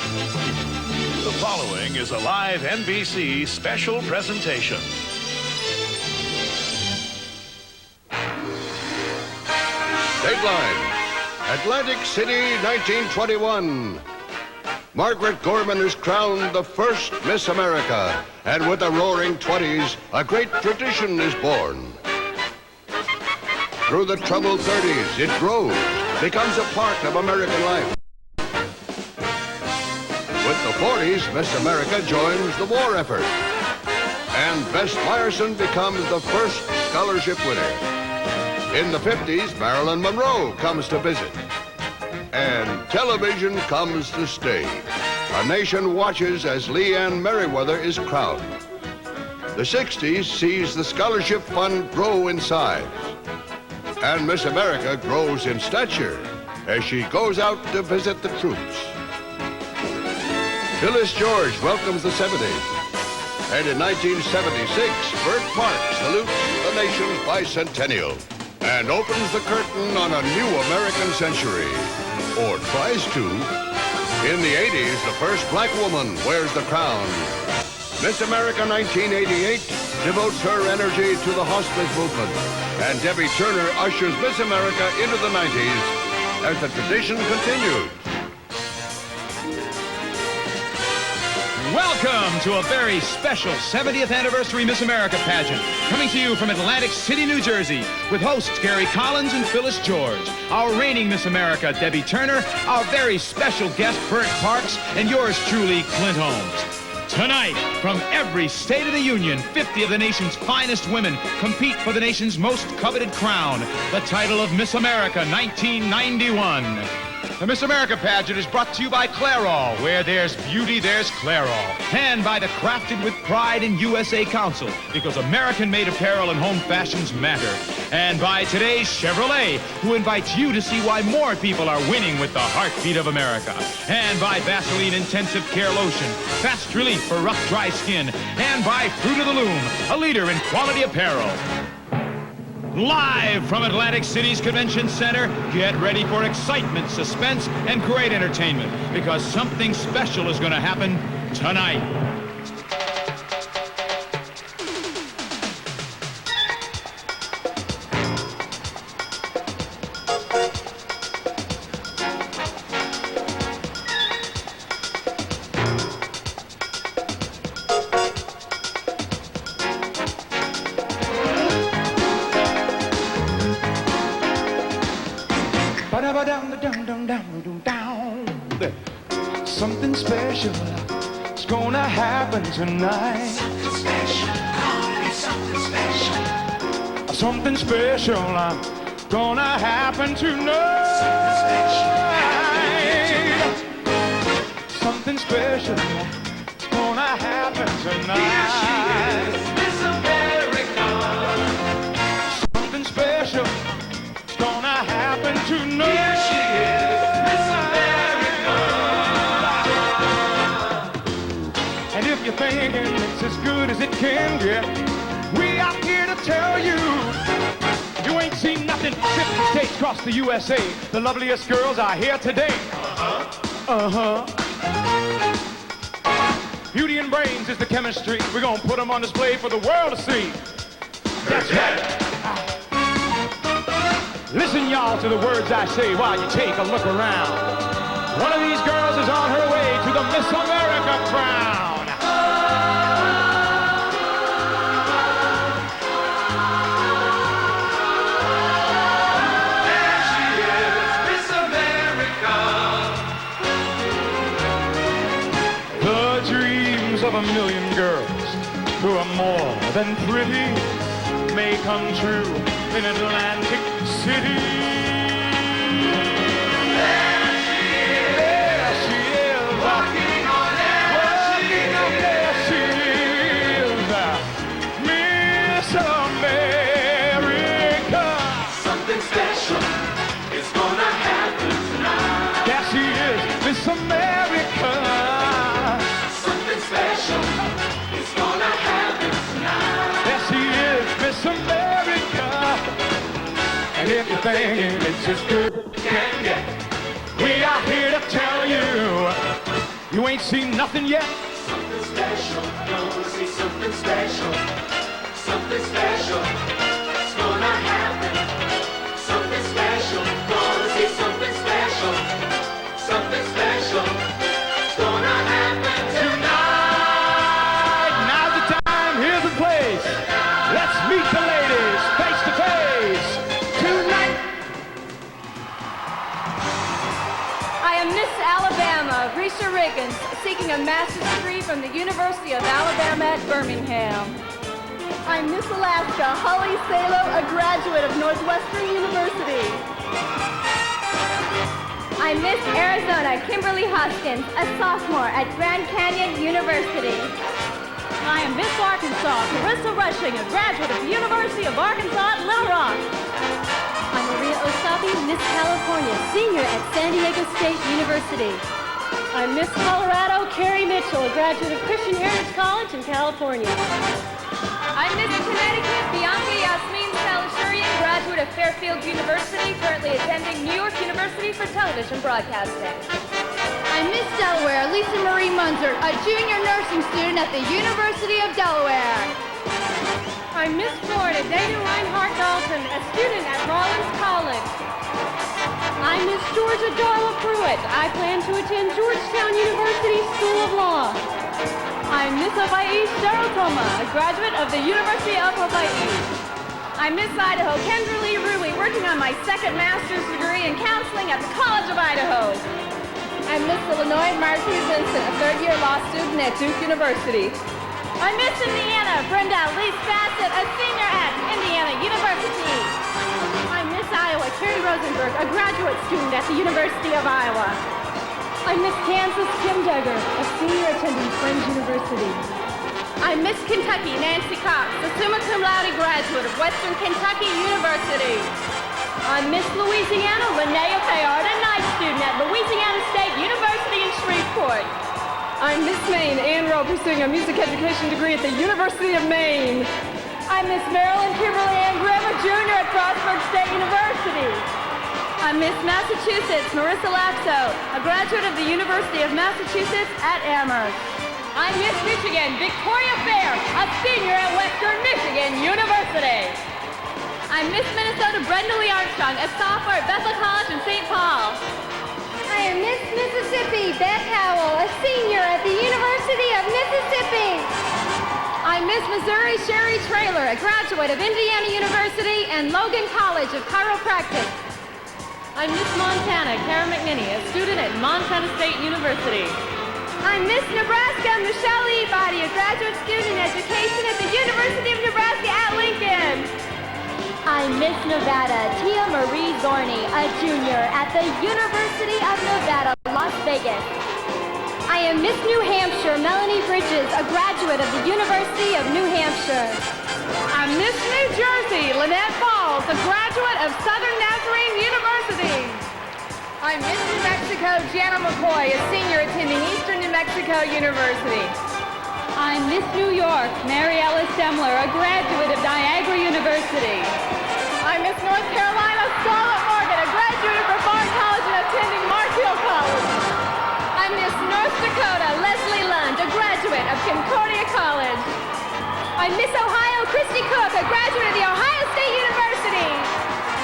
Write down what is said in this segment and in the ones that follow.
The following is a live NBC special presentation. Dateline, Atlantic City, 1921. Margaret Gorman is crowned the first Miss America, and with the roaring 20s, a great tradition is born. Through the troubled 30s, it grows, becomes a part of American life. With the 40s, Miss America joins the war effort, and Bess Myerson becomes the first scholarship winner. In the 50s, Marilyn Monroe comes to visit. And television comes to stay. A nation watches as Leanne Merriweather is crowned. The 60s sees the scholarship fund grow in size. And Miss America grows in stature as she goes out to visit the troops. Phyllis George welcomes the 70s. And in 1976, Bert Parks salutes the nation's bicentennial and opens the curtain on a new American century, or tries to. In the 80s, the first black woman wears the crown. Miss America 1988 devotes her energy to the hospice movement, and Debbie Turner ushers Miss America into the 90s as the tradition continues. Welcome to a very special 70th anniversary Miss America pageant, coming to you from Atlantic City, New Jersey, with hosts Gary Collins and Phyllis George, our reigning Miss America, Debbie Turner, our very special guest, Bert Parks, and yours truly, Clint Holmes. Tonight, from every state of the Union, 50 of the nation's finest women compete for the nation's most coveted crown, the title of Miss America 1991. The Miss America pageant is brought to you by Clairol. Where there's beauty, there's Clairol. And by the Crafted with Pride in USA Council, because American-made apparel and home fashions matter. And by today's Chevrolet, who invites you to see why more people are winning with the heartbeat of America. And by Vaseline Intensive Care Lotion, fast relief for rough, dry skin. And by Fruit of the Loom, a leader in quality apparel. Live from Atlantic City's Convention Center, get ready for excitement, suspense, and great entertainment, because something special is going to happen tonight. Something special is gonna happen tonight. Something special, gonna be something special. Something special gonna happen tonight. Something special gonna happen tonight. Here she is, Miss America. Something special gonna happen tonight. Here she is, Miss America. And if you're thinking it's as good as it can get, we are here to tell you, you ain't seen nothing. 50 states across the USA, the loveliest girls are here today. Beauty and brains is the chemistry. We're gonna put them on display for the world to see. That's right. Listen, y'all, to the words I say while you take a look around. One of these girls is on her way to the Miss America crown. There she is, Miss America. The dreams of a million girls who are more than pretty may come true in Atlantic City. There she is, walking on air. There she is, Miss America. Something special is gonna happen tonight. There she is, Miss America. Something special is gonna happen tonight. There she is, Miss America. And if you're thinking it's as good as it can get, we are here to tell you You ain't seen nothing yet. Something special, gonna see something special. Something special, it's gonna happen. Something special, gonna see something special. Something special, it's gonna happen tonight. Now's the time, here's the place. Let's meet the ladies face to face tonight. I am Miss Alabama, Risha Riggins, seeking a master's degree from the University of Alabama at Birmingham. I'm Miss Alaska, Holly Salo, a graduate of Northwestern University. I'm Miss Arizona, Kimberly Hoskins, a sophomore at Grand Canyon University. I am Miss Arkansas, Carissa Rushing, a graduate of the University of Arkansas at Little Rock. I'm Maria Osabi, Miss California, senior at San Diego State University. I'm Miss Colorado, Carrie Mitchell, a graduate of Christian Heritage College in California. I'm Miss Connecticut, Bianca Yasmin Salashurian, graduate of Fairfield University, currently attending New York University for television broadcasting. I'm Miss Delaware, Lisa Marie Munzer, a junior nursing student at the University of Delaware. I'm Miss Florida, Dana Reinhardt Dalton, a student at Rollins College. I'm Miss Georgia Darla Pruitt. I plan to attend Georgetown University School of Law. I'm Miss Hawaii Cheryl Toma, a graduate of the University of Hawaii. I'm Miss Idaho Kendra Lee Rui, working on my second master's degree in counseling at the College of Idaho. I'm Miss Illinois Marjorie Vincent, a third-year law student at Duke University. I'm Miss Indiana Brenda Lee Bassett, a senior at Indiana University. I'm Miss Iowa Carrie Rosenberg, a graduate student at the University of Iowa. I'm Miss Kansas Kim Duggar, a senior attending Friends University. I'm Miss Kentucky Nancy Cox, a summa cum laude graduate of Western Kentucky University. I'm Miss Louisiana Linnea Payard, a night student at Louisiana State University in Shreveport. I'm Miss Maine Ann Rowe, pursuing a music education degree at the University of Maine. I'm Miss Marilyn Kimberly Ann Grimmer Jr. at Frostburg State University. I'm Miss Massachusetts Marissa Laxo, a graduate of the University of Massachusetts at Amherst. I'm Miss Michigan Victoria Fair, a senior at Western Michigan University. I'm Miss Minnesota Brenda Lee Armstrong, a sophomore at Bethel College in St. Paul. I am Miss Mississippi Beth Howell, a senior at the University of Mississippi. I'm Miss Missouri Sherry Traylor, a graduate of Indiana University and Logan College of Chiropractic. I'm Miss Montana Kara McNinney, a student at Montana State University. I'm Miss Nebraska Michelle Ebody, a graduate student in education at the University of Nebraska at Lincoln. I'm Miss Nevada Tia Marie Zorni, a junior at the University of Nevada, Las Vegas. I am Miss New Hampshire Melanie Bridges, a graduate of the University of New Hampshire. I'm Miss New Jersey Lynette Falls, a graduate of Southern Nazarene University. I'm Miss New Mexico Jana McCoy, a senior attending Eastern New Mexico University. I'm Miss New York Mary Alice Demler, a graduate of Niagara University. I'm Miss North Carolina Scarlett Morgan, a graduate of Brevard College and attending Marshall College. I'm Miss North Dakota Leslie Lund, a graduate of Concordia College. I'm Miss Ohio Christy Cook, a graduate of the Ohio State University.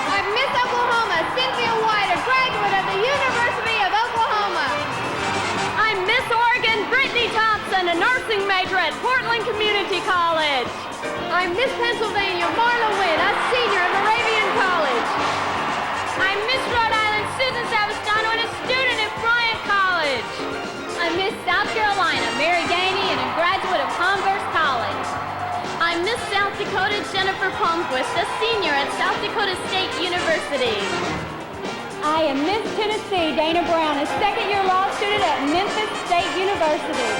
I'm Miss Oklahoma Cynthia White, a graduate of the University of Oklahoma. I'm Miss Oregon Brittany Thompson, a nursing major at Portland Community College. I'm Miss Pennsylvania Marla Wynn, a senior at Moravian College. I'm Miss Rhode Island Susan Savastano, and a student at Bryant College. I'm Miss South Carolina Mary Gainey, and a graduate of Converse College. I'm Miss South Dakota Jennifer Palmquist, a senior at South Dakota State University. I am Miss Tennessee Dana Brown, a second-year law student at Memphis State University.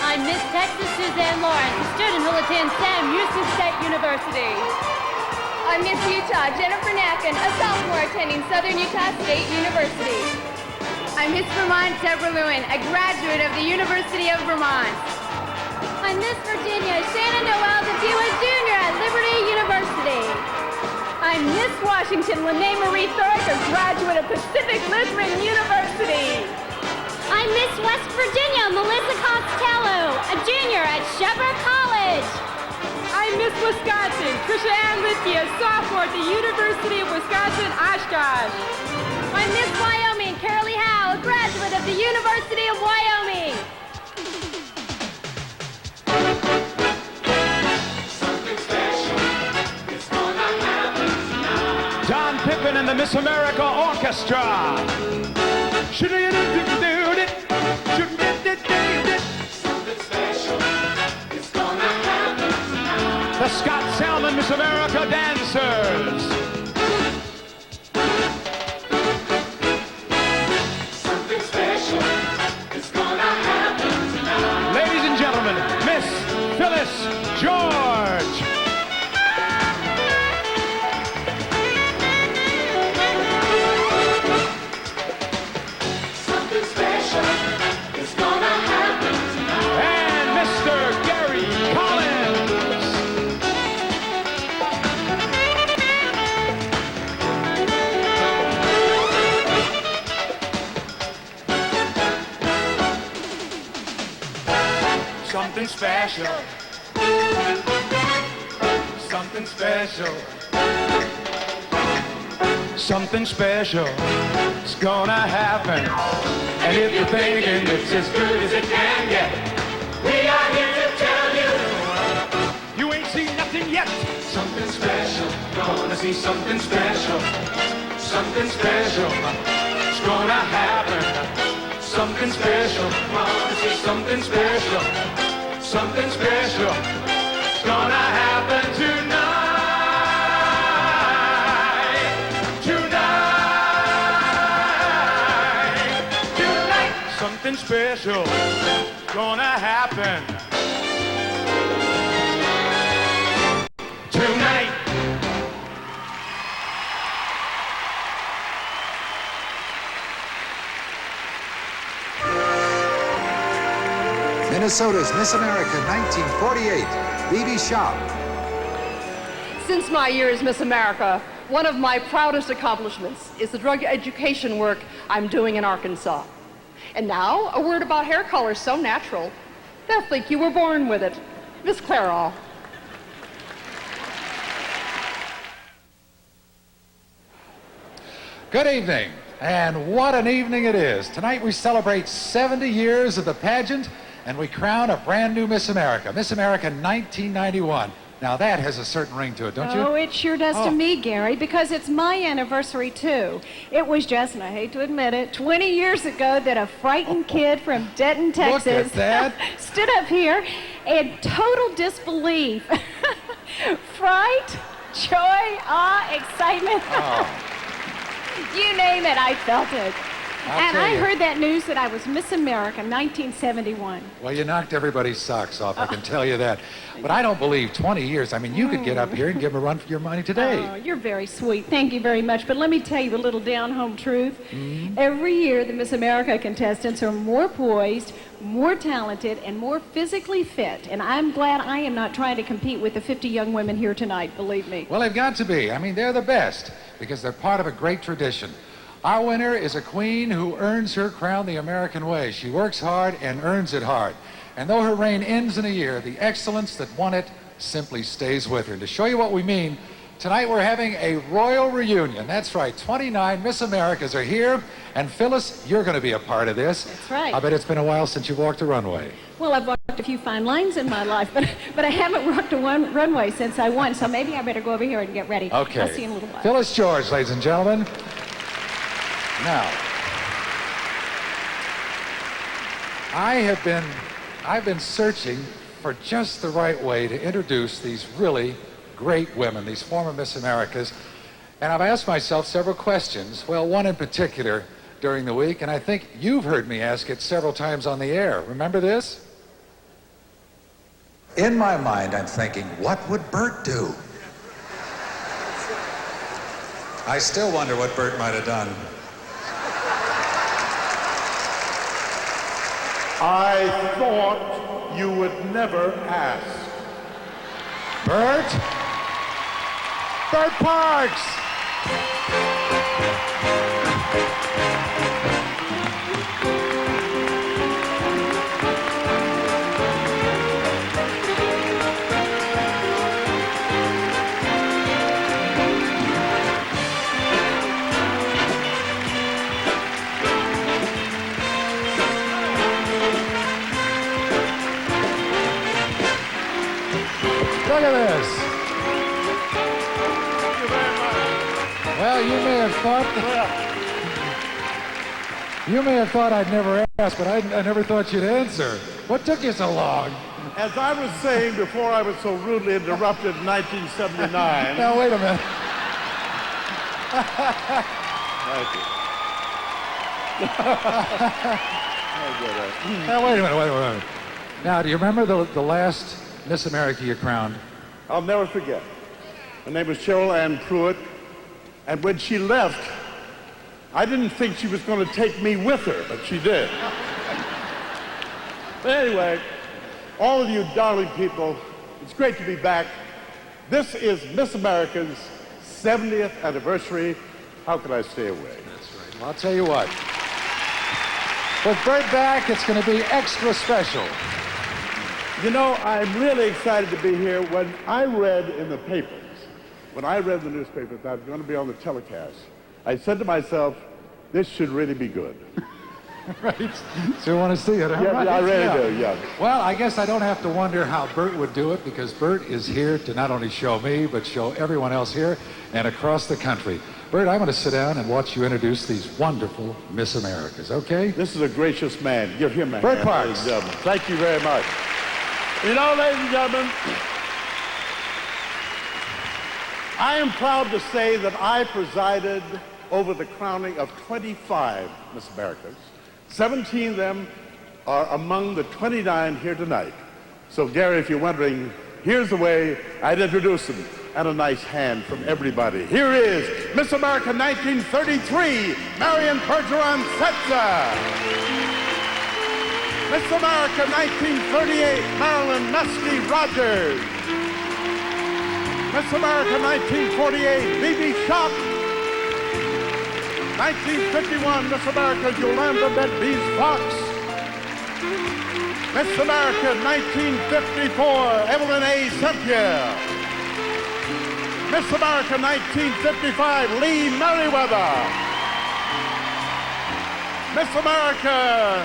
I'm Miss Texas Suzanne Lawrence, a student who will attend Sam Houston State University. I'm Miss Utah Jennifer Nacken, a sophomore attending Southern Utah State University. I'm Miss Vermont Deborah Lewin, a graduate of the University of Vermont. I'm Miss Virginia Shannon Noel Davila Jr. at Liberty University. I'm Miss Washington Lene Marie Thorick, a graduate of Pacific Lutheran University. I'm Miss West Virginia, Melissa Costello, a junior at Shepherd College. I'm Miss Wisconsin, Trisha Ann Lithia, sophomore at the University of Wisconsin, Oshkosh. I'm Miss Wyoming, Carolee Howe, a graduate of the University of Wyoming. John Pippin and the Miss America Orchestra. Something special is gonna happen tonight. The Scott Salmon Miss America Dancers. Something special is gonna happen tonight. Ladies and gentlemen, Miss Phyllis George. Something special is gonna happen tonight. And Mr. Gary Collins. Something special. Something special. Something special is gonna happen. And if you're thinking it's as good as it can get, we are here to tell you, you ain't seen nothing yet. Something special, gonna see something special. Something special, it's gonna happen. Something special, gonna see something special. Something special, it's gonna happen tonight. Tonight, something special gonna happen tonight. Minnesota's Miss America 1948, Bibi Shaw. Since my year as Miss America, one of my proudest accomplishments is the drug education work I'm doing in Arkansas. And now, a word about hair color so natural, they'll think you were born with it. Miss Clairol. Good evening, and what an evening it is. Tonight we celebrate 70 years of the pageant, and we crown a brand new Miss America 1991. Now that has a certain ring to it, don't you? Oh, it sure does to me, Gary, because it's my anniversary, too. It was just, and I hate to admit it, 20 years ago that a frightened kid from Denton, Texas, Look at that. stood up here in total disbelief. Fright, joy, awe, excitement. Oh. You name it, I felt it. And tell I you. heard that news that I was Miss America 1971. Well, you knocked everybody's socks off, I can tell you that. But I don't believe 20 years. I mean, you could get up here and give them a run for your money today. Oh, you're very sweet. Thank you very much. But let me tell you a little down-home truth. Every year, the Miss America contestants are more poised, more talented, and more physically fit. And I'm glad I am not trying to compete with the 50 young women here tonight, believe me. Well, they've got to be. I mean, they're the best because they're part of a great tradition. Our winner is a queen who earns her crown the American way. She works hard and earns it hard. And though her reign ends in a year, the excellence that won it simply stays with her. And to show you what we mean, tonight we're having a royal reunion. That's right, 29 Miss Americas are here. And Phyllis, you're going to be a part of this. That's right. I bet it's been a while since you walked a runway. Well, I've walked a few fine lines in my life, but I haven't walked a runway since I won, so maybe I better go over here and get ready. Okay. I'll see you in a little while. Phyllis George, ladies and gentlemen. Now, I've been searching for just the right way to introduce these really great women, these former Miss Americas, and I've asked myself several questions. Well, one in particular during the week, and I think you've heard me ask it several times on the air. Remember this? In my mind, I'm thinking, what would Bert do? I still wonder what Bert might have done. I thought you would never ask. Bert? Bert Parks! have thought I'd never ask, but I never thought you'd answer. What took you so long? As I was saying before I was so rudely interrupted in 1979. Now, wait a minute. Thank you. Now, wait a minute. Now, do you remember the last Miss America you crowned? I'll never forget. Her name was Cheryl Ann Pruitt, and when she left, I didn't think she was going to take me with her, but she did. But anyway, all of you darling people, it's great to be back. This is Miss America's 70th anniversary. How could I stay away? That's right. Well, I'll tell you what. With Bert back, it's going to be extra special. You know, I'm really excited to be here. When I read in the papers, when I read the newspapers that I was going to be on the telecast, I said to myself, this should really be good. Right. So you want to see it, huh? Yeah, Right. I really do, yeah. Well, I guess I don't have to wonder how Bert would do it, because Bert is here to not only show me, but show everyone else here and across the country. Bert, I'm going to sit down and watch you introduce these wonderful Miss Americas, okay? This is a gracious man. Give him a Bert hand, Parks. ladies and gentlemen. Thank you very much. You know, ladies and gentlemen, I am proud to say that I presided over the crowning of 25 Miss Americas. 17 of them are among the 29 here tonight. So, Gary, if you're wondering, here's the way I'd introduce them. And a nice hand from everybody. Here is Miss America 1933, Marion Bergeron Setzer. Miss America 1938, Marilyn Muskie Rogers. Miss America 1948, B.B. Shock. 1951, Miss America Yolanda Bedbees Fox. Miss America 1954, Evelyn A. St. Pierre. Miss America 1955, Lee Merriweather. Miss America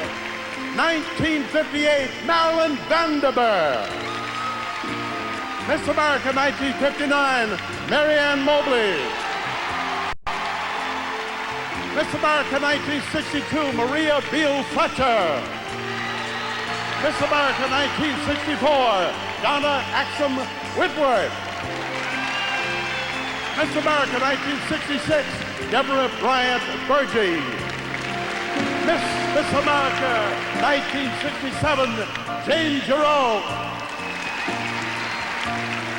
1958, Marilyn Vanderburg. Miss America 1959, Marianne Mobley. Miss America 1962, Maria Beale Fletcher. Miss America 1964, Donna Axum Whitworth. Miss America 1966, Deborah Bryant Berge. Miss America 1967, Jane Giroux.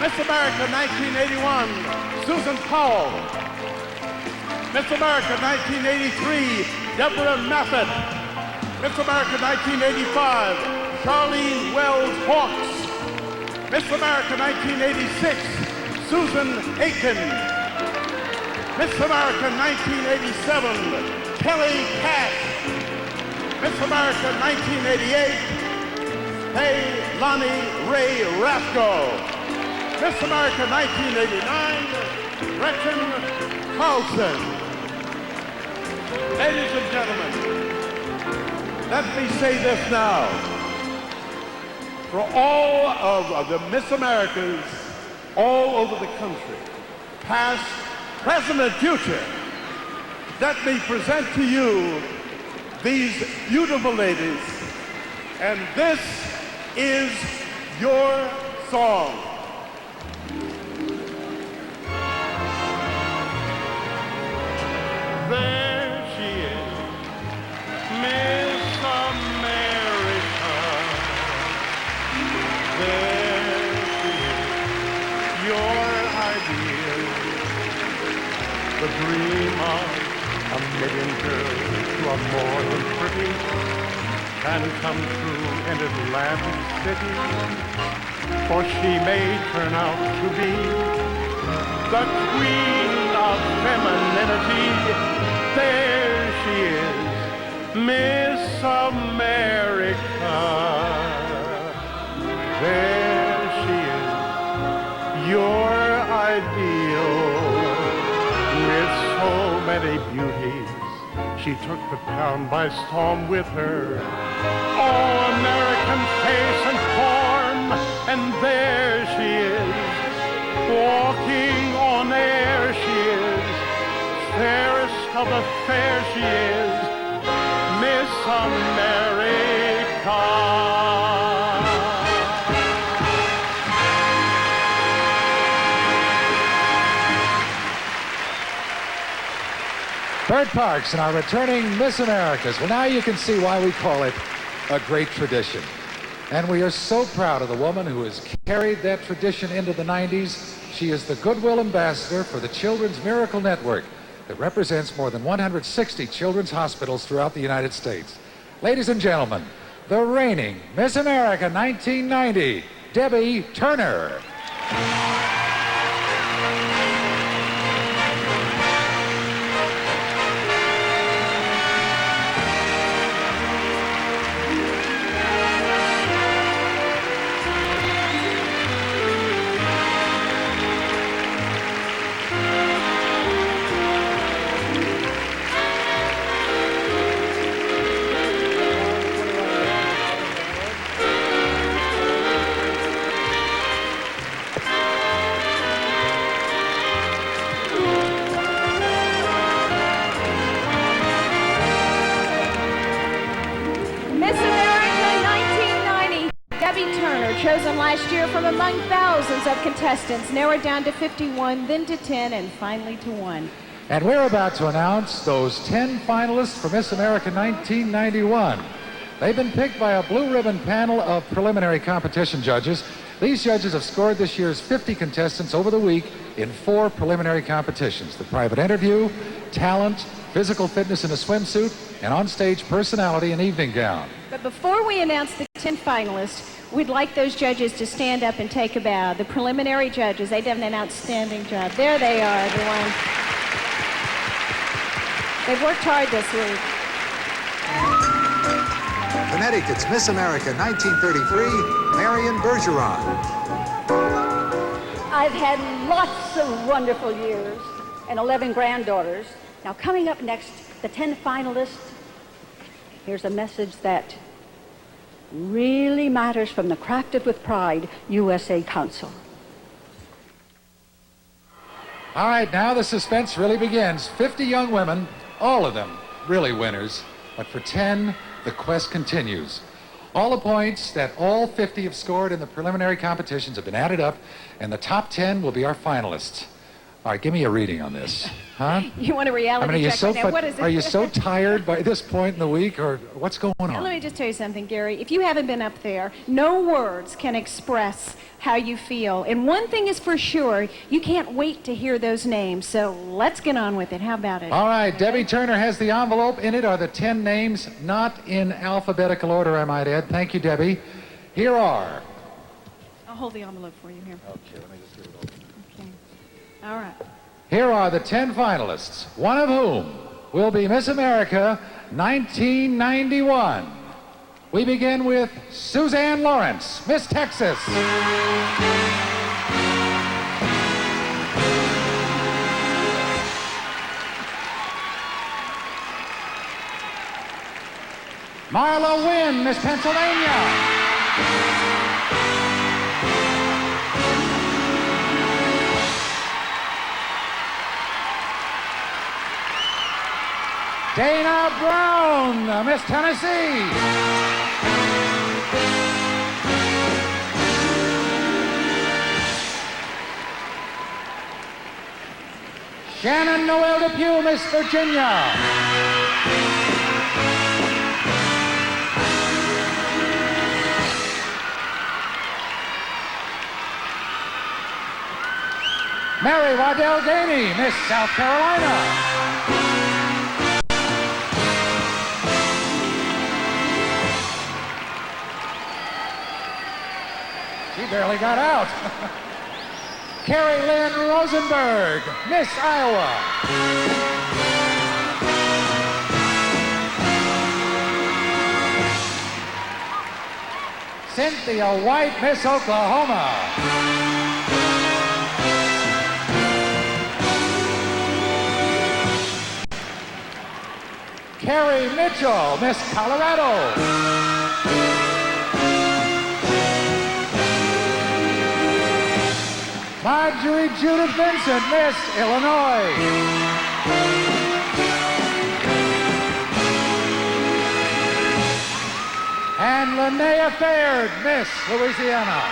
Miss America 1981, Susan Powell. Miss America 1983, Deborah Maffett. Miss America 1985, Charlene Wells Hawks. Miss America 1986, Susan Aiken. Miss America 1987, Kelly Cash. Miss America 1988, Hey Lonnie Ray Raffco. Miss America 1989, Gretchen Carlson. Ladies and gentlemen, let me say this now. For all of the Miss Americas all over the country, past, present, and future, let me present to you these beautiful ladies, and this is your song. There she is, Miss America. There she is, your ideal, the dream of a million girls who are more than pretty can come true in Atlantic City, for she may turn out to be the queen of femininity. There she is, Miss America. There she is, your ideal, with so many beauties. She took the town by storm with her. Oh, American face and form, and there she is, walking on air she is, fair how the fair she is, Miss America. Bert Parks and our returning Miss Americas. Well, now you can see why we call it a great tradition. And we are so proud of the woman who has carried that tradition into the 90s. She is the Goodwill Ambassador for the Children's Miracle Network that represents more than 160 children's hospitals throughout the United States. Ladies and gentlemen, the reigning Miss America 1990, Debbie Turner. Chosen last year from among thousands of contestants, narrowed down to 51, then to 10, and finally to 1. And we're about to announce those 10 finalists for Miss America 1991. They've been picked by a blue ribbon panel of preliminary competition judges. These judges have scored this year's 50 contestants over the week in 4 preliminary competitions: the private interview, talent, physical fitness in a swimsuit, and onstage personality in evening gown. But before we announce the 10 finalists, we'd like those judges to stand up and take a bow. The preliminary judges, they've done an outstanding job. There they are, everyone. They've worked hard this week. Connecticut's Miss America 1933, Marion Bergeron. I've had lots of wonderful years and 11 granddaughters. Now, coming up next, the 10 finalists. Here's a message that really matters from the Crafted with Pride USA Council. All right, now the suspense really begins. 50 young women, all of them really winners, but for 10, the quest continues. All the points that all 50 have scored in the preliminary competitions have been added up, and the top 10 will be our finalists. All right, give me a reading on this, huh? You want a reality are you check so right now? What is it? Are you so tired by this point in the week, or what's going on? Now, let me just tell you something, Gary. If you haven't been up there, no words can express how you feel. And one thing is for sure, you can't wait to hear those names. So let's get on with it. How about it? All right, Debbie Turner has the envelope. In it are the 10 names, not in alphabetical order, I might add. Thank you, Debbie. Here are... I'll hold the envelope for you here. Okay, let me just get it open. Okay. All right. Here are the 10 finalists, one of whom will be Miss America 1991. We begin with Suzanne Lawrence, Miss Texas. Marla Wynn, Miss Pennsylvania. Dana Brown, Miss Tennessee. Shannon Noel Depew, Miss Virginia. Mary Waddell Ganey, Miss South Carolina. She barely got out. Carrie Lynn Rosenberg, Miss Iowa. Cynthia White, Miss Oklahoma. Carrie Mitchell, Miss Colorado. Marjorie Judith Vincent, Miss Illinois. and Linnea Faird, Miss Louisiana.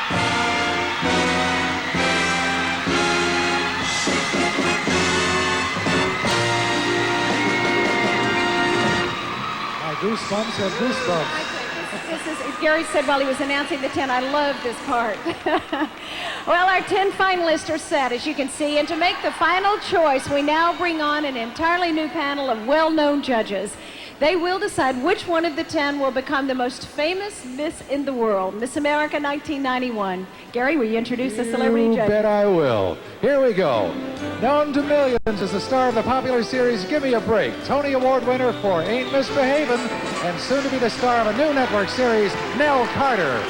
Goosebumps have goosebumps. This is, Gary said while he was announcing the 10, I love this part. Well, our 10 finalists are set, as you can see, and to make the final choice, we now bring on an entirely new panel of well-known judges. They will decide which one of the 10 will become the most famous Miss in the world, Miss America 1991. Gary, will you introduce the celebrity judge? You bet I will. Here we go. Known to millions as the star of the popular series Give Me a Break, Tony Award winner for Ain't Misbehavin', and soon to be the star of a new network series, Nell Carter.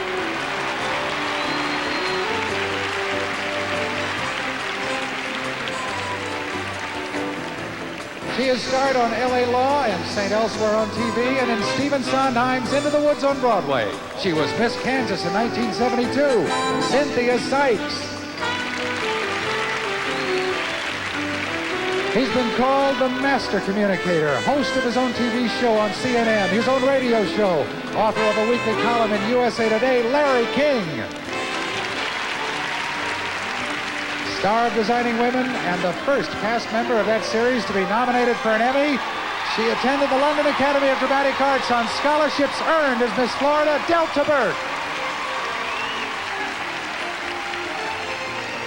She has starred on L.A. Law and St. Elsewhere on TV and in Stephen Sondheim's Into the Woods on Broadway. She was Miss Kansas in 1972, Cynthia Sykes. He's been called the master communicator, host of his own TV show on CNN, his own radio show, author of a weekly column in USA Today, Larry King. Star of Designing Women and the first cast member of that series to be nominated for an Emmy. She attended the London Academy of Dramatic Arts on scholarships earned as Miss Florida, Delta Burke.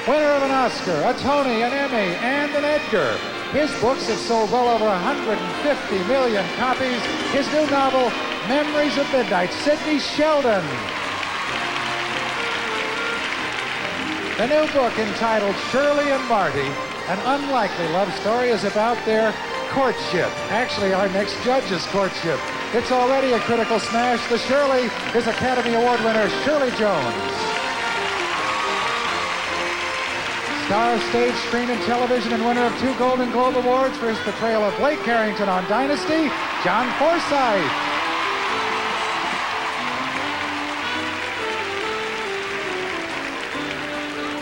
Winner of an Oscar, a Tony, an Emmy, and an Edgar. His books have sold well over 150 million copies. His new novel, Memories of Midnight, Sidney Sheldon. The new book entitled Shirley and Marty, an unlikely love story, is about their courtship. Actually, our next judge's courtship. It's already a critical smash. The Shirley is Academy Award winner Shirley Jones. Star of stage, screen, and television, and winner of 2 Golden Globe Awards for his portrayal of Blake Carrington on Dynasty, John Forsythe.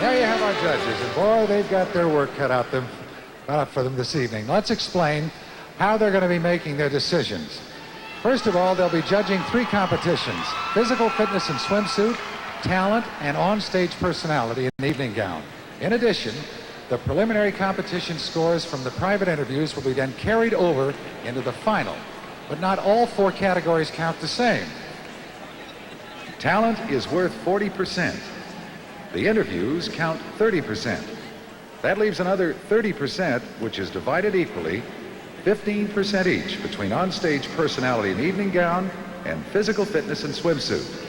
There you have our judges, and boy, they've got their work cut out for them this evening. Let's explain how they're going to be making their decisions. First of all, they'll be judging 3 competitions: physical fitness and swimsuit, talent, and on-stage personality in evening gown. In addition, the preliminary competition scores from the private interviews will be then carried over into the final. But not all 4 categories count the same. Talent is worth 40%. The interviews count 30%. That leaves another 30%, which is divided equally, 15% each, between onstage personality in evening gown and physical fitness and swimsuit.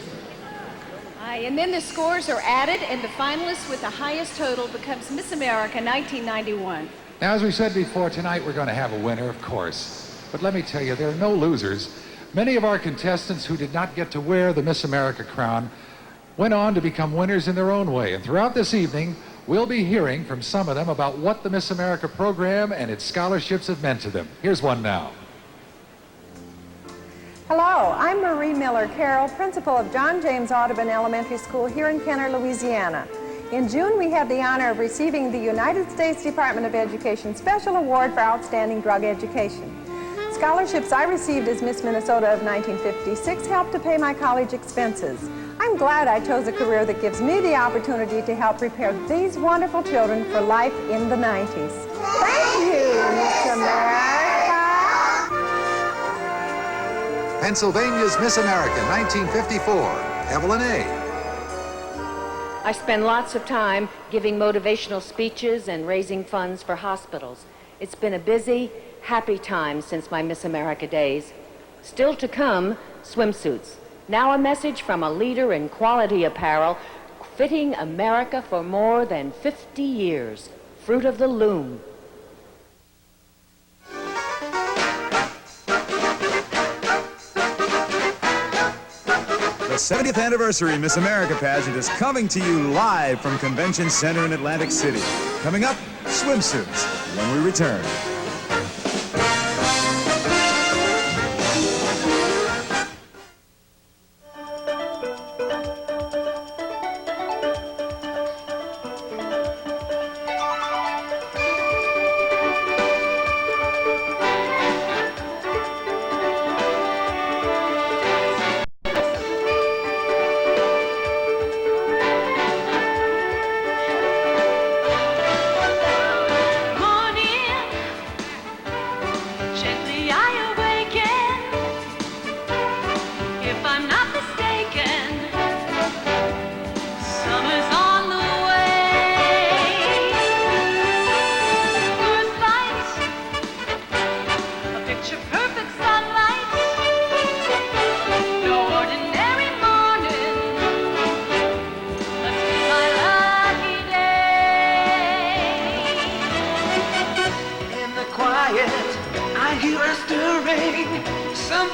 And then the scores are added, and the finalist with the highest total becomes Miss America 1991. Now, as we said before, tonight we're going to have a winner, of course. But let me tell you, there are no losers. Many of our contestants who did not get to wear the Miss America crown went on to become winners in their own way. And throughout this evening, we'll be hearing from some of them about what the Miss America program and its scholarships have meant to them. Here's one now. Hello, I'm Marie Miller Carroll, principal of John James Audubon Elementary School here in Kenner, Louisiana. In June, we had the honor of receiving the United States Department of Education Special Award for Outstanding Drug Education. Scholarships I received as Miss Minnesota of 1956 helped to pay my college expenses. I'm glad I chose a career that gives me the opportunity to help prepare these wonderful children for life in the 90s. Thank you, Miss America. Pennsylvania's Miss America 1954, Evelyn A. I spend lots of time giving motivational speeches and raising funds for hospitals. It's been a busy, happy time since my Miss America days. Still to come, swimsuits. Now a message from a leader in quality apparel, fitting America for more than 50 years. Fruit of the Loom. The 70th anniversary Miss America pageant is coming to you live from Convention Center in Atlantic City. Coming up, swimsuits, when we return.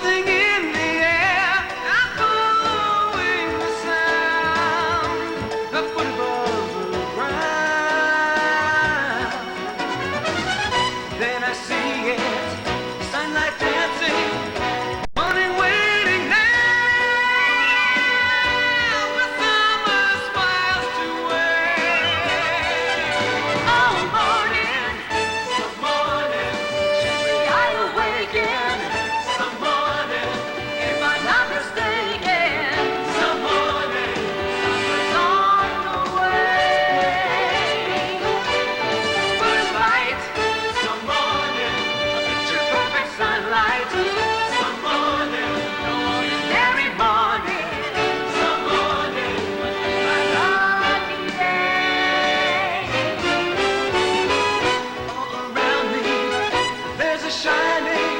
something in the air. I'm following the sound. The footfalls of the ground. Then I see it, sunlight dancing, morning waiting now, with summer smiles to wave. Oh, morning, some morning, I awaken. Some morning, if I'm not mistaken. Some morning, summer's on the way. First light, some morning, a picture perfect sunlight. Some morning, no ordinary morning. Some morning, my lucky day. All around me, there's a shining,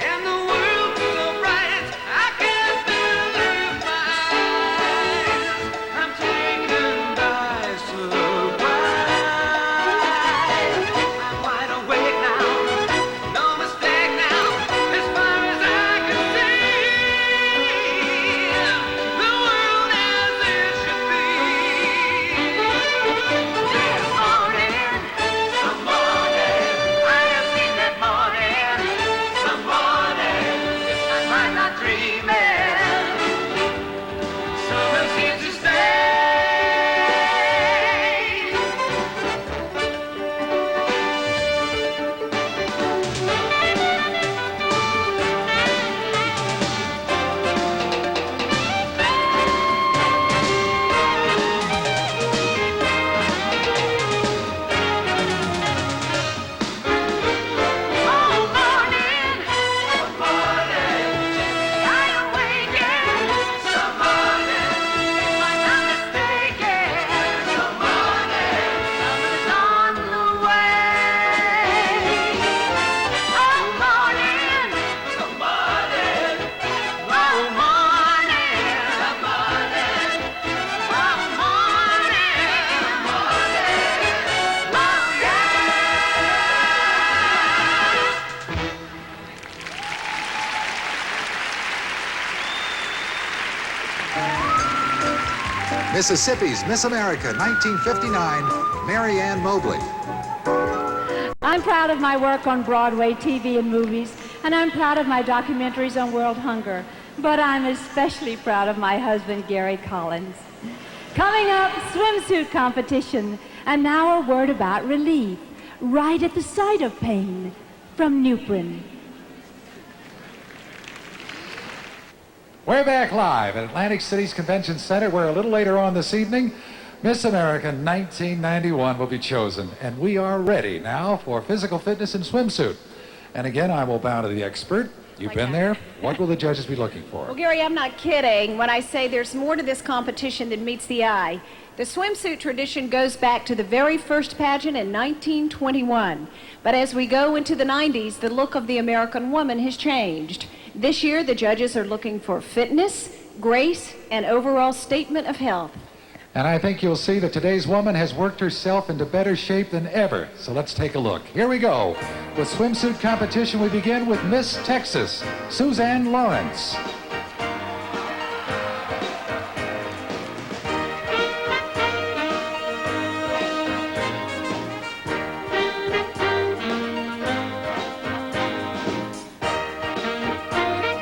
and the world's so bright, I can't believe my eyes. I'm taken by surprise. I'm wide awake now, no mistake now, as far as I can see. The world as it should be. This morning, some morning, I have seen that morning. Some morning, this time I'm not dreaming. Summer seems to stay. Oh, morning, some morning, I awaken. Some morning, if I'm not mistaken. Some morning, summer's on the way. Oh, morning, some morning, oh, morning, some morning, oh, morning, oh, yeah. Mississippi's Miss America 1959, Mary Ann Mobley. I'm proud of my work on Broadway, TV, and movies, and I'm proud of my documentaries on world hunger. But I'm especially proud of my husband, Gary Collins. Coming up, swimsuit competition. And now a word about relief, right at the site of pain, from Nuprin. We're back live at Atlantic City's Convention Center, where a little later on this evening, Miss America 1991 will be chosen. And we are ready now for physical fitness and swimsuit. And again, I will bow to the expert. You've been there. What will the judges be looking for? Well, Gary, I'm not kidding when I say there's more to this competition than meets the eye. The swimsuit tradition goes back to the very first pageant in 1921. But as we go into the 90s, the look of the American woman has changed. This year, the judges are looking for fitness, grace, and overall statement of health. And I think you'll see that today's woman has worked herself into better shape than ever. So let's take a look. Here we go. With swimsuit competition, we begin with Miss Texas, Suzanne Lawrence.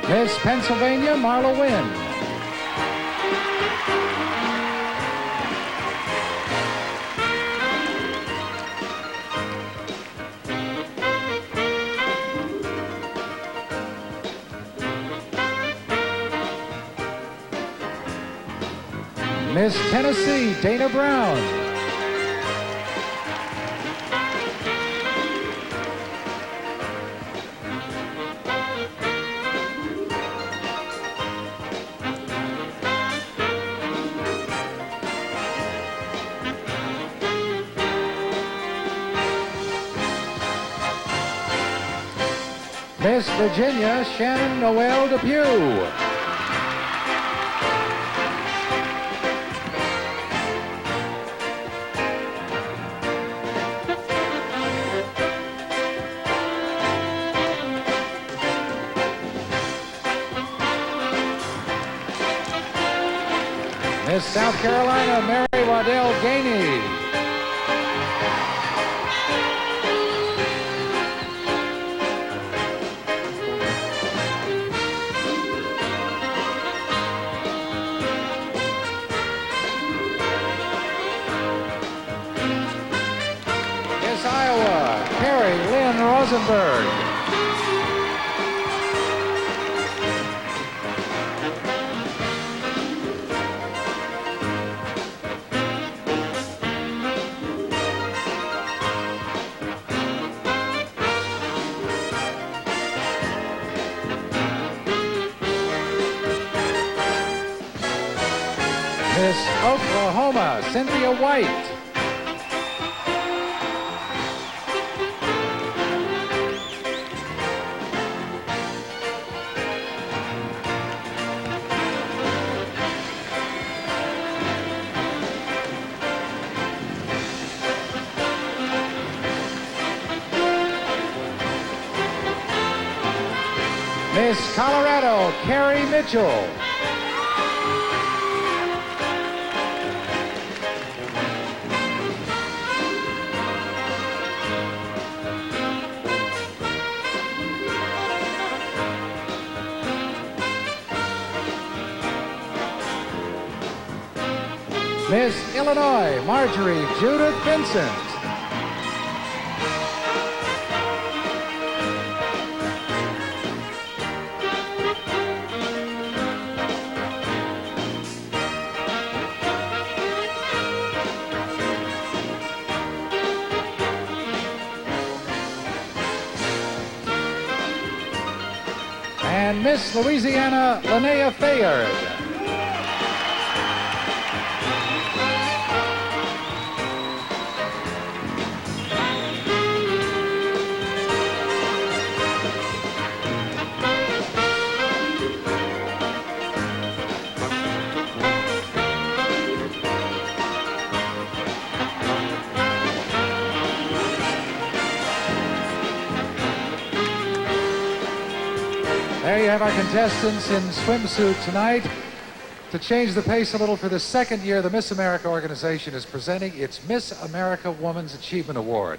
Miss Pennsylvania, Marla Wynn. Miss Tennessee, Dana Brown. Miss Virginia, Shannon Noel Depew. Miss South Carolina, Mary Waddell Gainey. Miss Iowa, Carrie Lynn Rosenberg. Miss Oklahoma, Cynthia White. Miss Colorado, Carrie Mitchell. Miss Illinois, Marjorie Judith Vincent. And Miss Louisiana, Linnea Fayard. There you have our contestants in swimsuit tonight. To change the pace a little, for the second year, the Miss America organization is presenting its Miss America Woman's Achievement Award.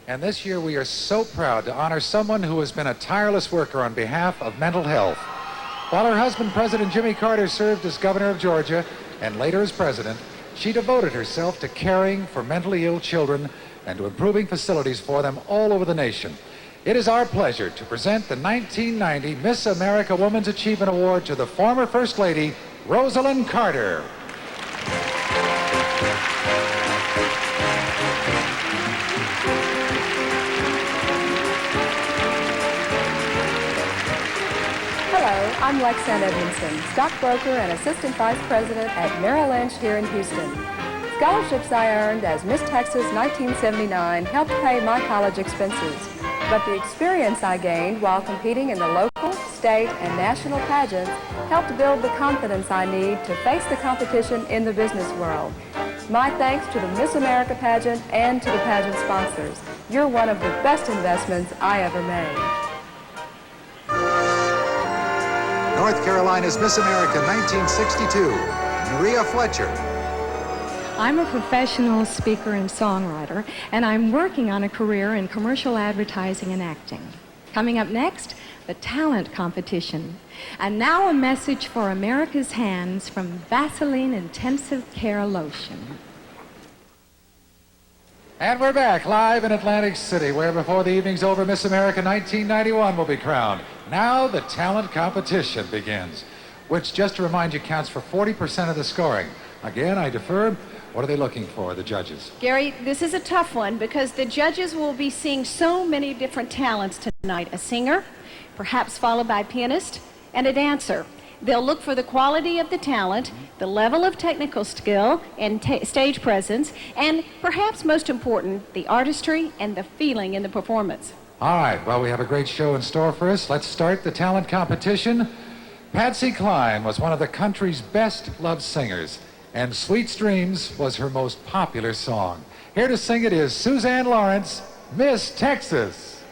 And this year we are so proud to honor someone who has been a tireless worker on behalf of mental health. While her husband, President Jimmy Carter, served as governor of Georgia and later as president, she devoted herself to caring for mentally ill children and to improving facilities for them all over the nation. It is our pleasure to present the 1990 Miss America Women's Achievement Award to the former First Lady, Rosalind Carter. Hello, I'm Lexanne Edmondson, stockbroker and assistant vice president at Merrill Lynch here in Houston. Scholarships I earned as Miss Texas 1979 helped pay my college expenses. But the experience I gained while competing in the local, state, and national pageants helped build the confidence I need to face the competition in the business world. My thanks to the Miss America pageant and to the pageant sponsors. You're one of the best investments I ever made. North Carolina's Miss America 1962, Maria Fletcher. I'm a professional speaker and songwriter, and I'm working on a career in commercial advertising and acting. Coming up next, the talent competition. And now a message for America's hands from Vaseline Intensive Care Lotion. And we're back live in Atlantic City, where before the evening's over, Miss America 1991 will be crowned. Now the talent competition begins, which, just to remind you, counts for 40% of the scoring. Again, I defer. What are they looking for, the judges? Gary, this is a tough one because the judges will be seeing so many different talents tonight. A singer, perhaps followed by a pianist, and a dancer. They'll look for the quality of the talent, the level of technical skill and stage presence, and perhaps most important, the artistry and the feeling in the performance. All right, well, we have a great show in store for us. Let's start the talent competition. Patsy Cline was one of the country's best loved singers, and Sweet Dreams was her most popular song. Here to sing it is Suzanne Lawrence, Miss Texas.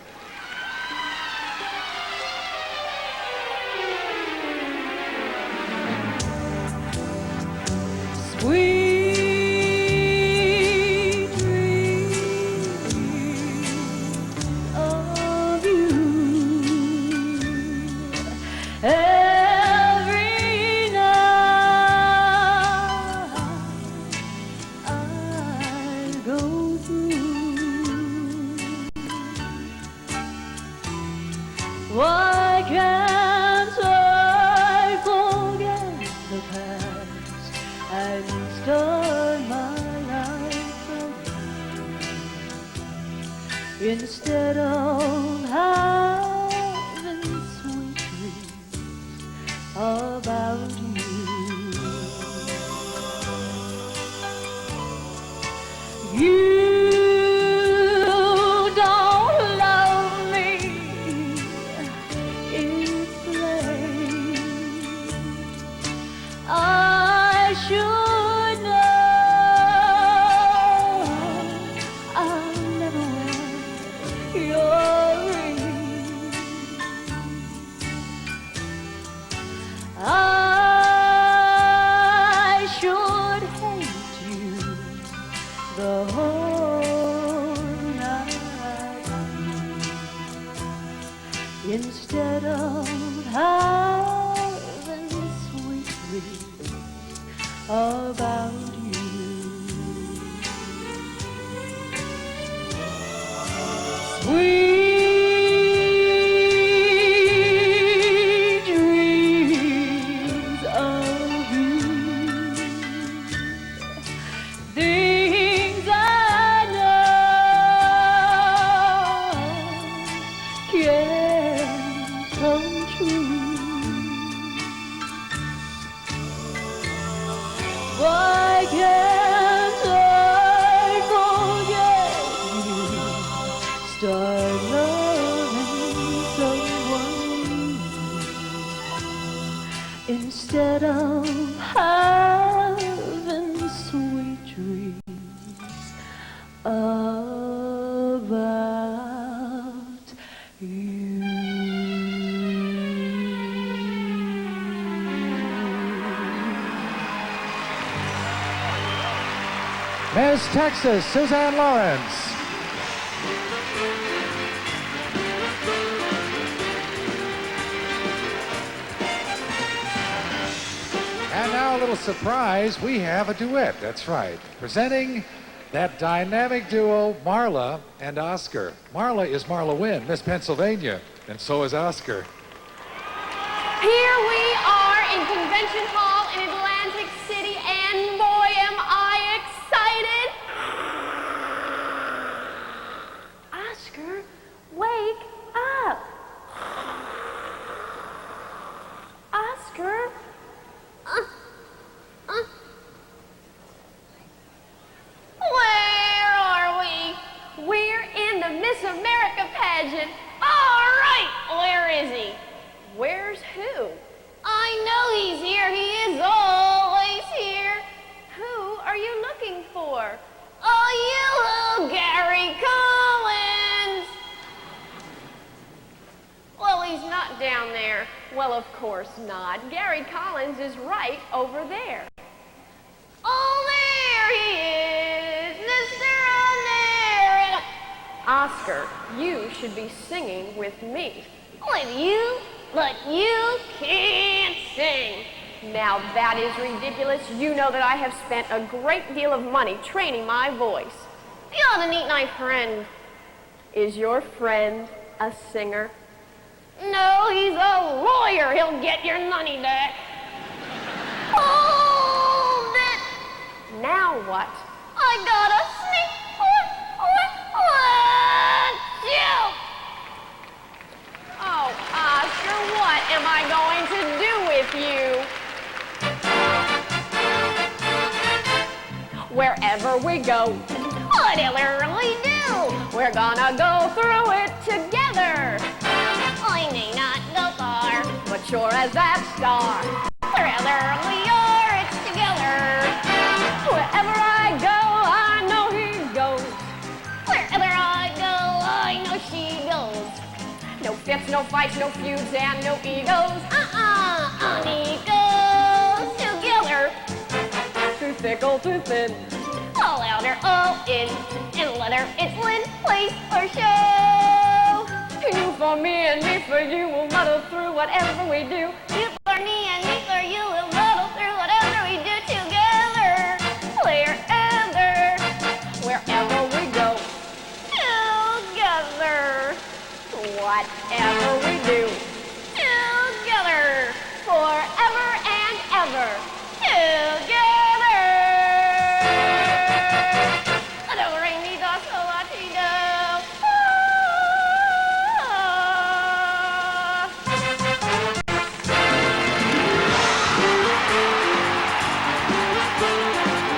and start my life over instead of having sweet dreams about you. You don't love me, it's plain. I should know I'll never wear your ring. I should hate you the whole night instead of having sweet dreams about you. Sweet dreams of you. Things I know can come true. Why can't I forget you? Start loving someone instead of having sweet dreams about you. Miss Texas, Suzanne Lawrence. And now a little surprise, we have a duet, that's right. Presenting that dynamic duo, Marla and Oscar. Marla is Marla Wynn, Miss Pennsylvania, and so is Oscar. Here we are in Convention Hall in Atlantic City, and boy, am I excited! Oscar, wake up! Oscar? Where are we? We're in the Miss America pageant. All right, where is he? Where's who? I know he's here. He is always here. Who are you looking for? Oh, you, Gary Collins. Well, he's not down there. Well, of course not. Gary Collins is right over there. Oh, there he is, Mr. America. Oscar, you should be singing with me. With you? But you can't sing. Now that is ridiculous. You know that I have spent a great deal of money training my voice. You ought to meet my friend. Is your friend a singer? No, he's a lawyer. He'll get your money back. Hold it. Now what? I gotta sneak. Oh, Oscar, what am I going to do with you? Wherever we go, whatever we do, we're gonna go through it together. I may not go far, but sure as that star, wherever we are, it's together. Wherever I go, I know he goes. Wherever I go, I know she goes. No fits, no fights, no feuds, and no egos. Amigos together. Through thick or through thin. All outer, all in. And whether it's win, place, or show. You for me and me for you, we'll muddle through whatever we do. You for me and me for you, we'll muddle through whatever we do together. Wherever we go. Together. Whatever we do, together, forever and ever, together.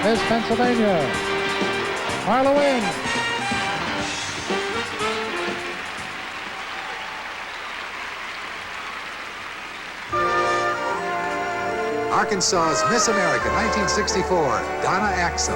Miss Pennsylvania, Marla Wynn. Arkansas's Miss America 1964, Donna Axel.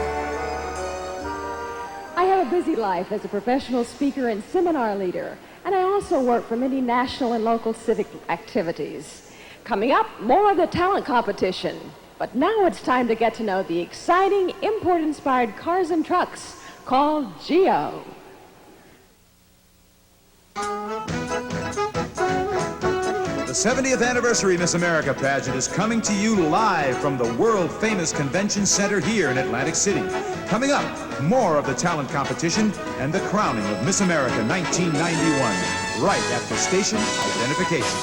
I have a busy life as a professional speaker and seminar leader, and I also work for many national and local civic activities. Coming up, more of the talent competition. But now it's time to get to know the exciting import-inspired cars and trucks called Geo. The 70th Anniversary Miss America pageant is coming to you live from the world-famous convention center here in Atlantic City. Coming up, more of the talent competition and the crowning of Miss America 1991, right after station identification.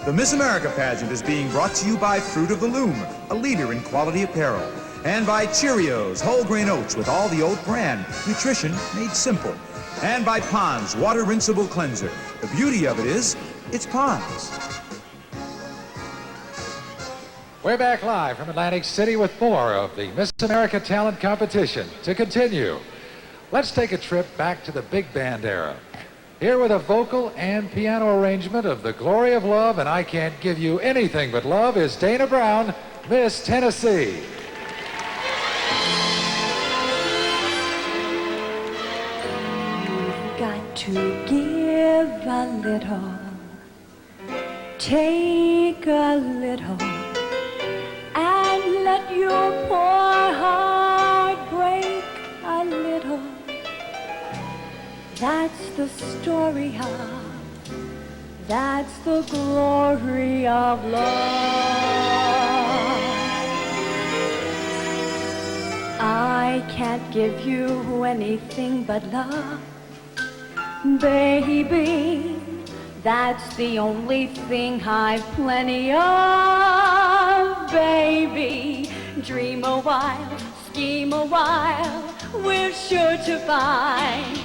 The Miss America pageant is being brought to you by Fruit of the Loom, a leader in quality apparel. And by Cheerios, whole grain oats with all the oat bran, nutrition made simple. And by Pond's water rinsable cleanser. The beauty of it is, it's Pond's. We're back live from Atlantic City with more of the Miss America Talent Competition. To continue, let's take a trip back to the big band era. Here with a vocal and piano arrangement of The Glory of Love and I Can't Give You Anything But Love is Dana Brown, Miss Tennessee. Got to give a little, take a little, and let your poor heart break a little. That's the story of, that's the glory of love. I can't give you anything but love, baby, that's the only thing I've plenty of, baby. Dream a while, scheme a while, we're sure to find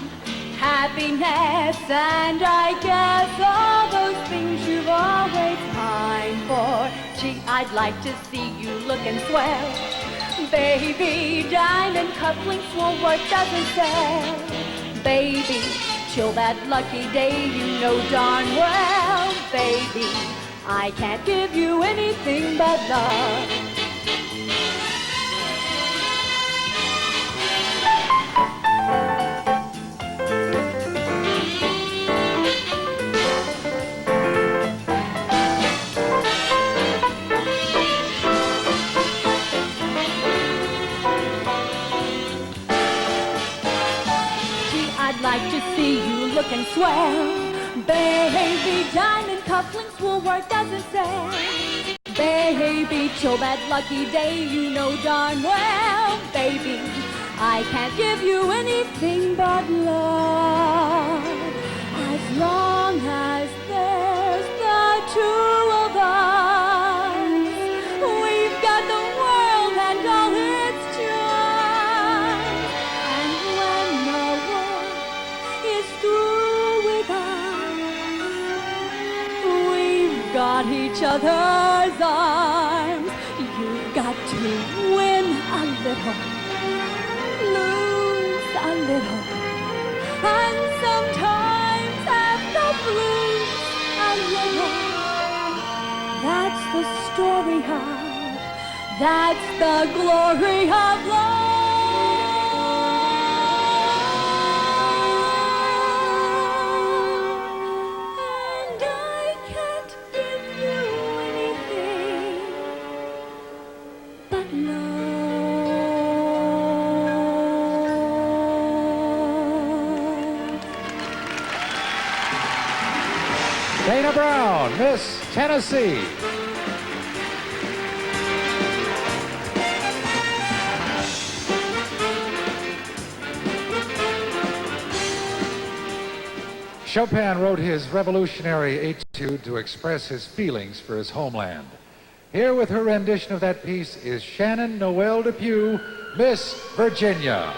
happiness, and I guess all those things you've always pined for. Gee, I'd like to see you looking swell, baby. Diamond cufflinks will work doesn't sell, baby. Till that lucky day, you know darn well, baby, I can't give you anything but love. I'd like to see you looking swell, baby. Diamond cufflinks will work doesn't sell, baby. Till that lucky day, you know darn well, baby, I can't give you anything but love. As long as there's the two of us, we've got the world and all its joys. And when the world is through with us, we've got each other's arms. You've got to win a little, lose a little, and sometimes have the blues a little. That's the story of, that's the glory of love. And I can't give you anything but Dana Brown, Miss Tennessee. Chopin wrote his revolutionary etude to express his feelings for his homeland. Here with her rendition of that piece is Shannon Noel Depew, Miss Virginia.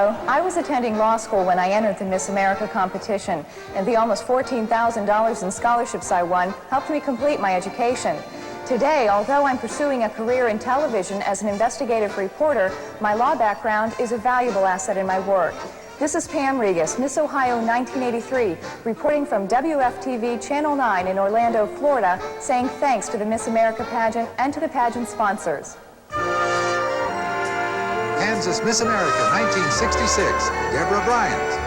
Hello, I was attending law school when I entered the Miss America competition, and the almost $14,000 in scholarships I won helped me complete my education. Today, although I'm pursuing a career in television as an investigative reporter, my law background is a valuable asset in my work. This is Pam Regas, Miss Ohio 1983, reporting from WFTV Channel 9 in Orlando, Florida, saying thanks to the Miss America pageant and to the pageant sponsors. Kansas Miss America 1966, Deborah Bryant.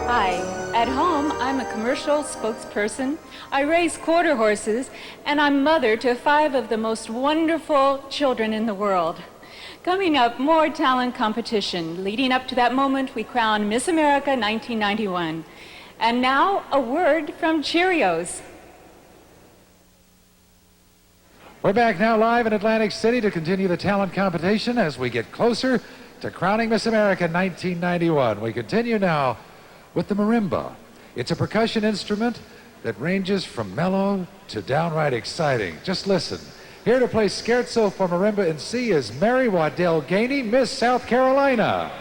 Hi. At home, I'm a commercial spokesperson. I raise quarter horses, and I'm mother to 5 of the most wonderful children in the world. Coming up, more talent competition. Leading up to that moment, we crown Miss America 1991. And now, a word from Cheerios. We're back now live in Atlantic City to continue the talent competition as we get closer to crowning Miss America 1991. We continue now with the marimba. It's a percussion instrument that ranges from mellow to downright exciting. Just listen. Here to play scherzo for marimba in C is Mary Waddell Gainey, Miss South Carolina.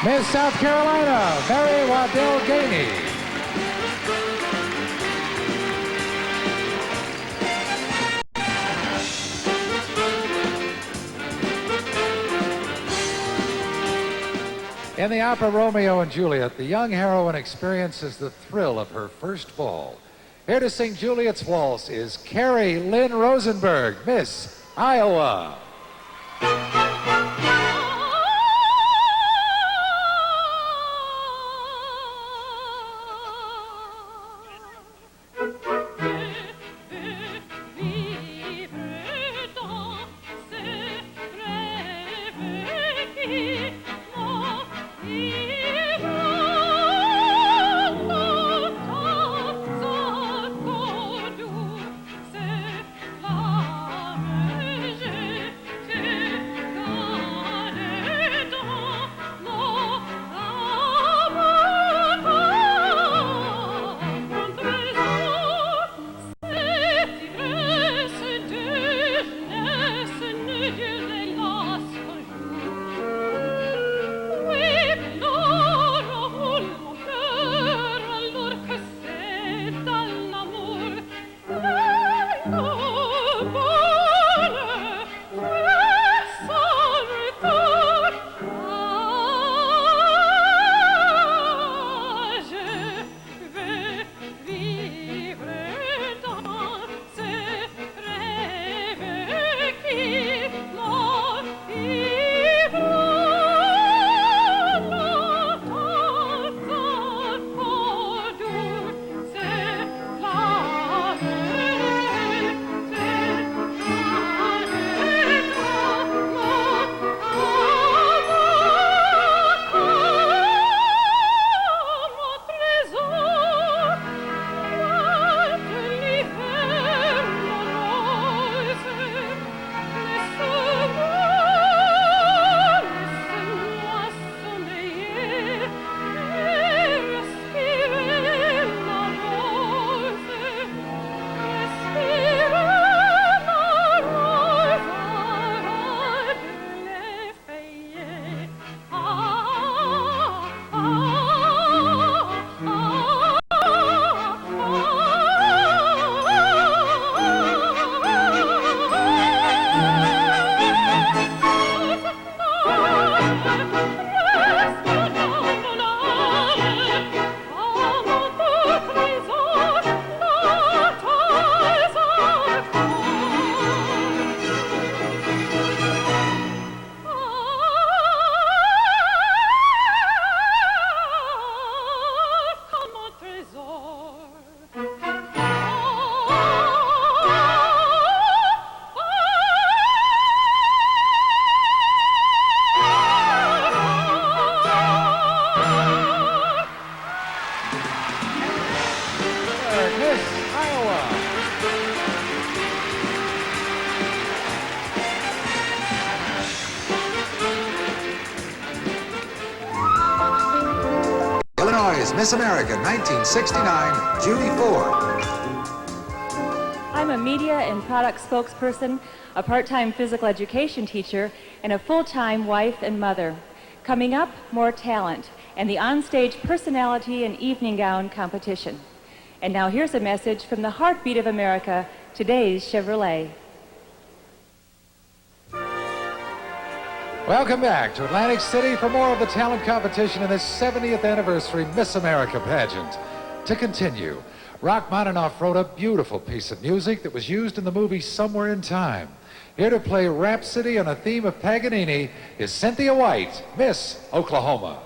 Miss South Carolina, Mary Waddell Gainey. In the opera Romeo and Juliet, the young heroine experiences the thrill of her first ball. Here to sing Juliet's waltz is Carrie Lynn Rosenberg, Miss Iowa. Pittsburgh, Miss Iowa. Illinois Miss America 1969, Judy Ford. I'm a media and product spokesperson, a part-time physical education teacher, and a full-time wife and mother. Coming up, more talent and the onstage personality and evening gown competition. And now here's a message from the heartbeat of America, today's Chevrolet. Welcome back to Atlantic City for more of the talent competition in the 70th anniversary Miss America pageant. To continue, Rachmaninoff wrote a beautiful piece of music that was used in the movie Somewhere in Time. Here to play Rhapsody on a theme of Paganini is Cynthia White, Miss Oklahoma.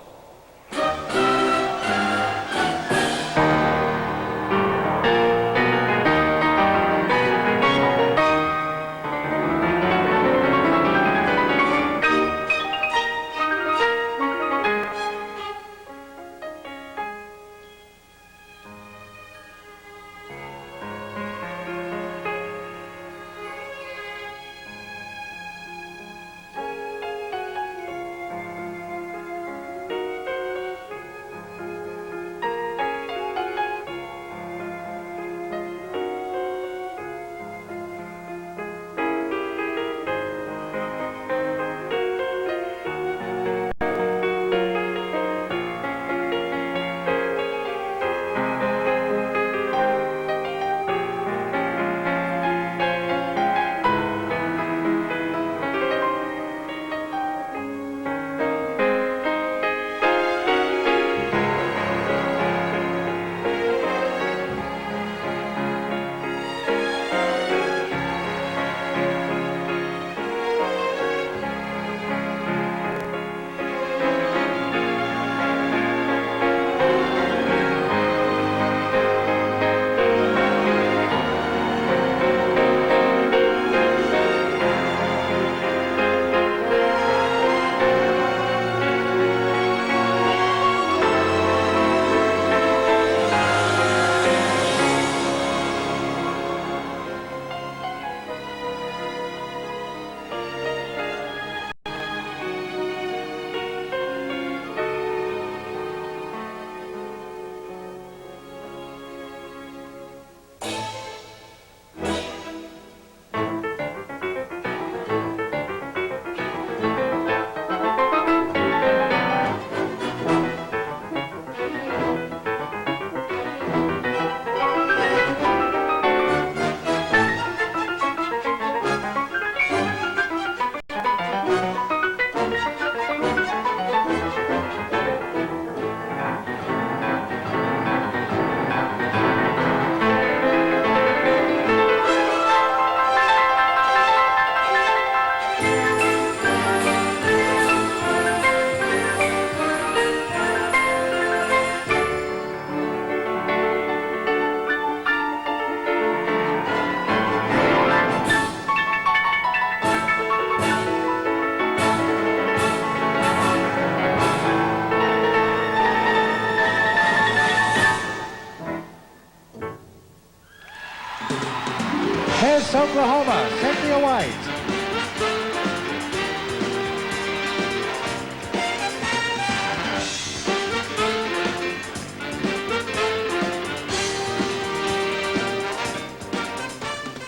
Miss Oklahoma, Cynthia White.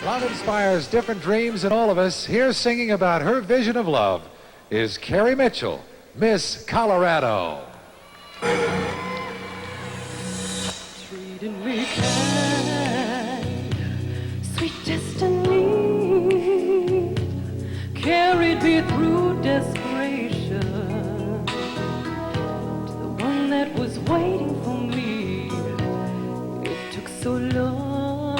Love inspires different dreams in all of us. Here singing about her vision of love is Carrie Mitchell, Miss Colorado. Treating me kind, sweet destiny carried me through desperation to the one that was waiting for me. It took so long,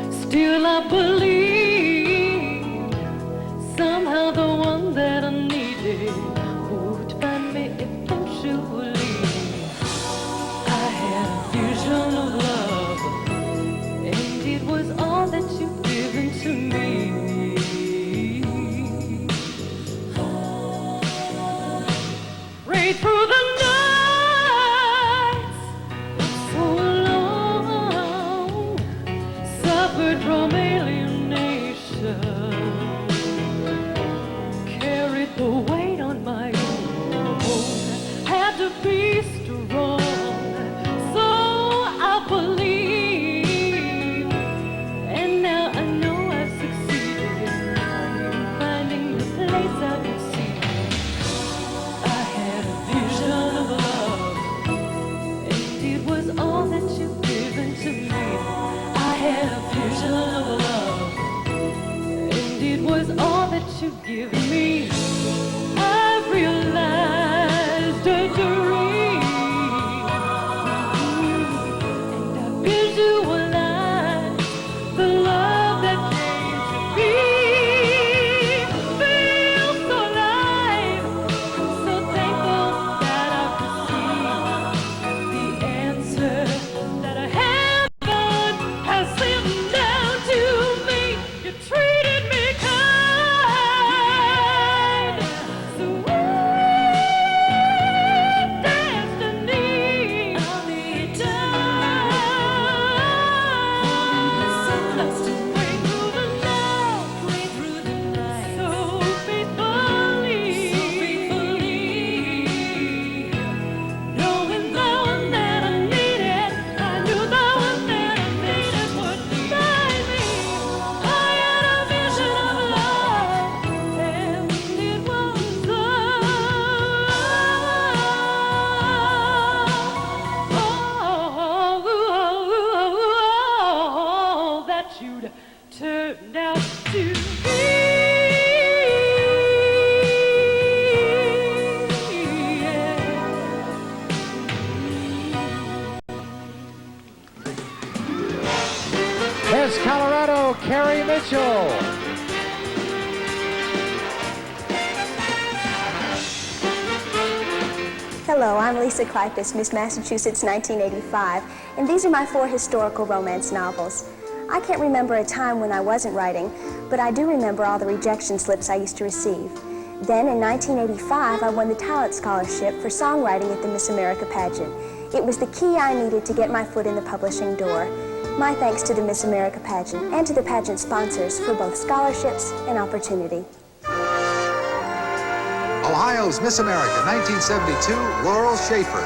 still I believed somehow the one that I needed would find me eventually. I had a vision of love, and it was all that you've given to me. Right through the nights so long, vision of love. And it was all that you'd given me. I realized a dream. And I visualized the love that came to be. Feel so alive. I'm so thankful that I've received the answer that I have. God has sent down to me. You treated me kind. Sweet destiny. I'll be done. So close to way through the night. So faithfully. Knowing the one that I needed, I knew the one that I needed would find me. I had a vision of love, and it was all that you'd turned out to be. Miss Colorado, Carrie Mitchell. Hello, I'm Lisa Kleypas, Miss Massachusetts 1985, and these are my 4 historical romance novels. I can't remember a time when I wasn't writing, but I do remember all the rejection slips I used to receive. Then in 1985, I won the Talent Scholarship for songwriting at the Miss America pageant. It was the key I needed to get my foot in the publishing door. My thanks to the Miss America pageant and to the pageant sponsors for both scholarships and opportunity. Ohio's Miss America 1972, Laurel Schaefer.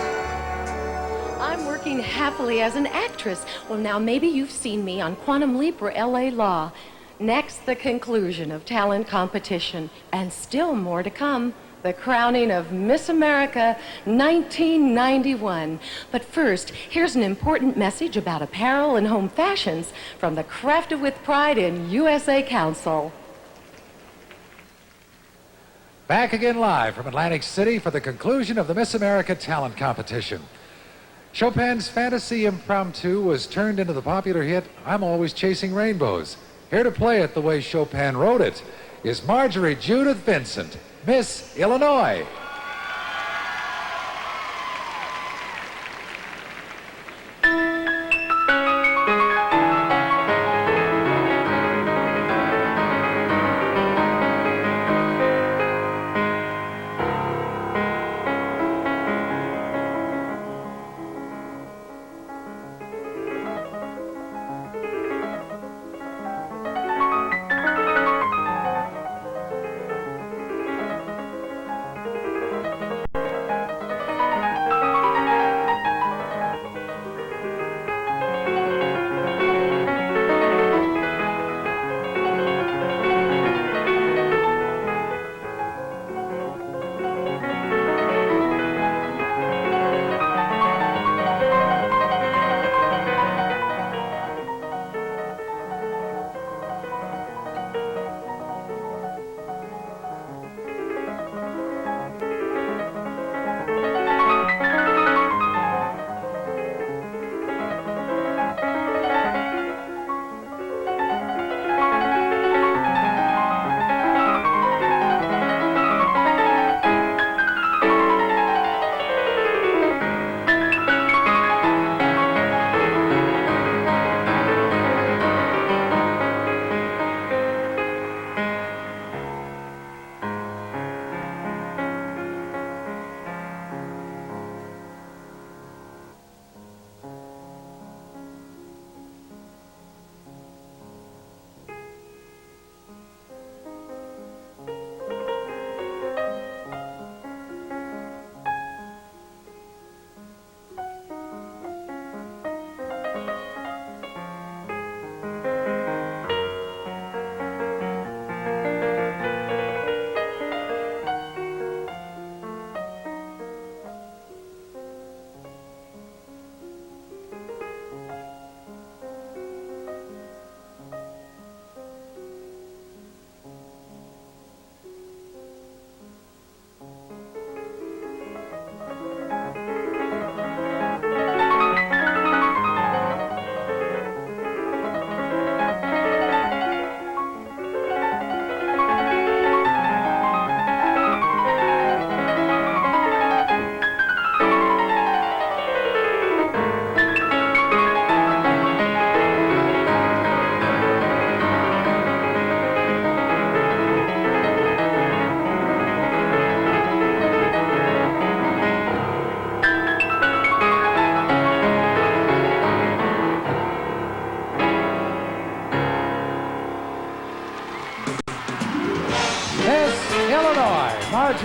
I'm working happily as an actress. Well, now maybe you've seen me on Quantum Leap or LA Law. Next, the conclusion of talent competition, and still more to come. The crowning of Miss America 1991. But first, here's an important message about apparel and home fashions from the Crafted with Pride in USA Council. Back again live from Atlantic City for the conclusion of the Miss America Talent Competition. Chopin's Fantasy Impromptu was turned into the popular hit, I'm Always Chasing Rainbows. Here to play it the way Chopin wrote it is Marjorie Judith Vincent, Miss Illinois.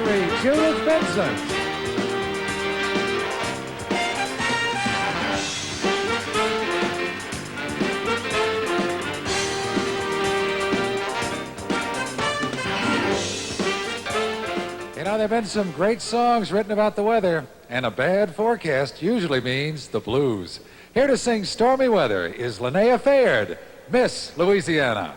anniversary, Judith Benson. You know, there have been some great songs written about the weather, and a bad forecast usually means the blues. Here to sing Stormy Weather is Linnea Fayard, Miss Louisiana.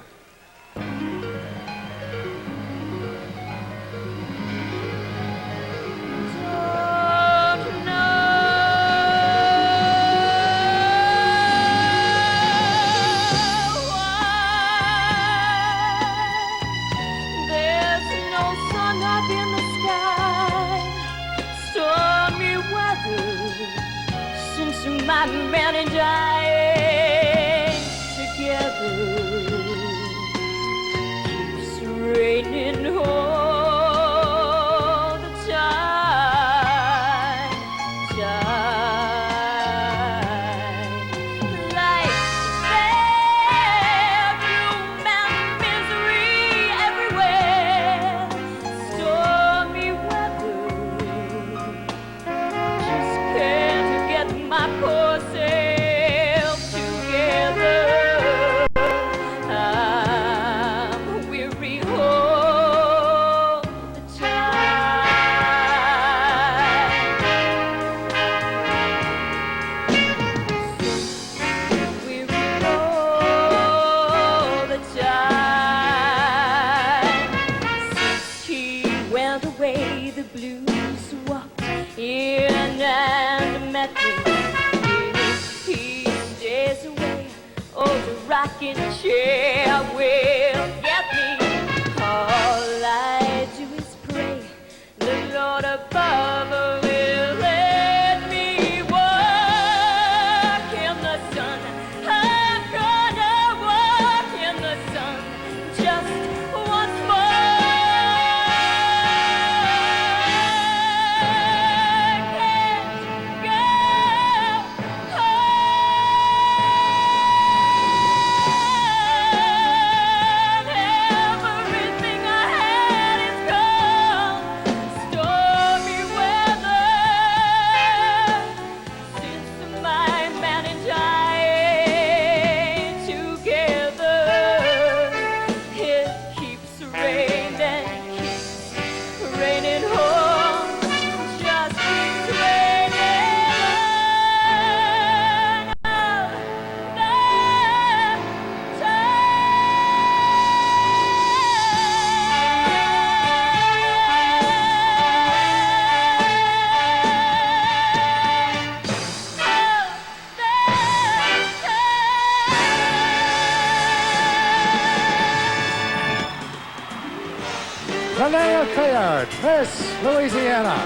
My man and I together keeps raining all the time. Like vacuum and misery everywhere. Stormy weather, just can't get my poor self together. I'm weary all the time. Weary all the time. Since he went away, the blues walked in and met me. Oh, the rocking chair will get me. All I do is pray the Lord above will let me walk in the sun. I'm gonna walk in the sun just once more. Can't go Linnea Fayard, Miss Louisiana.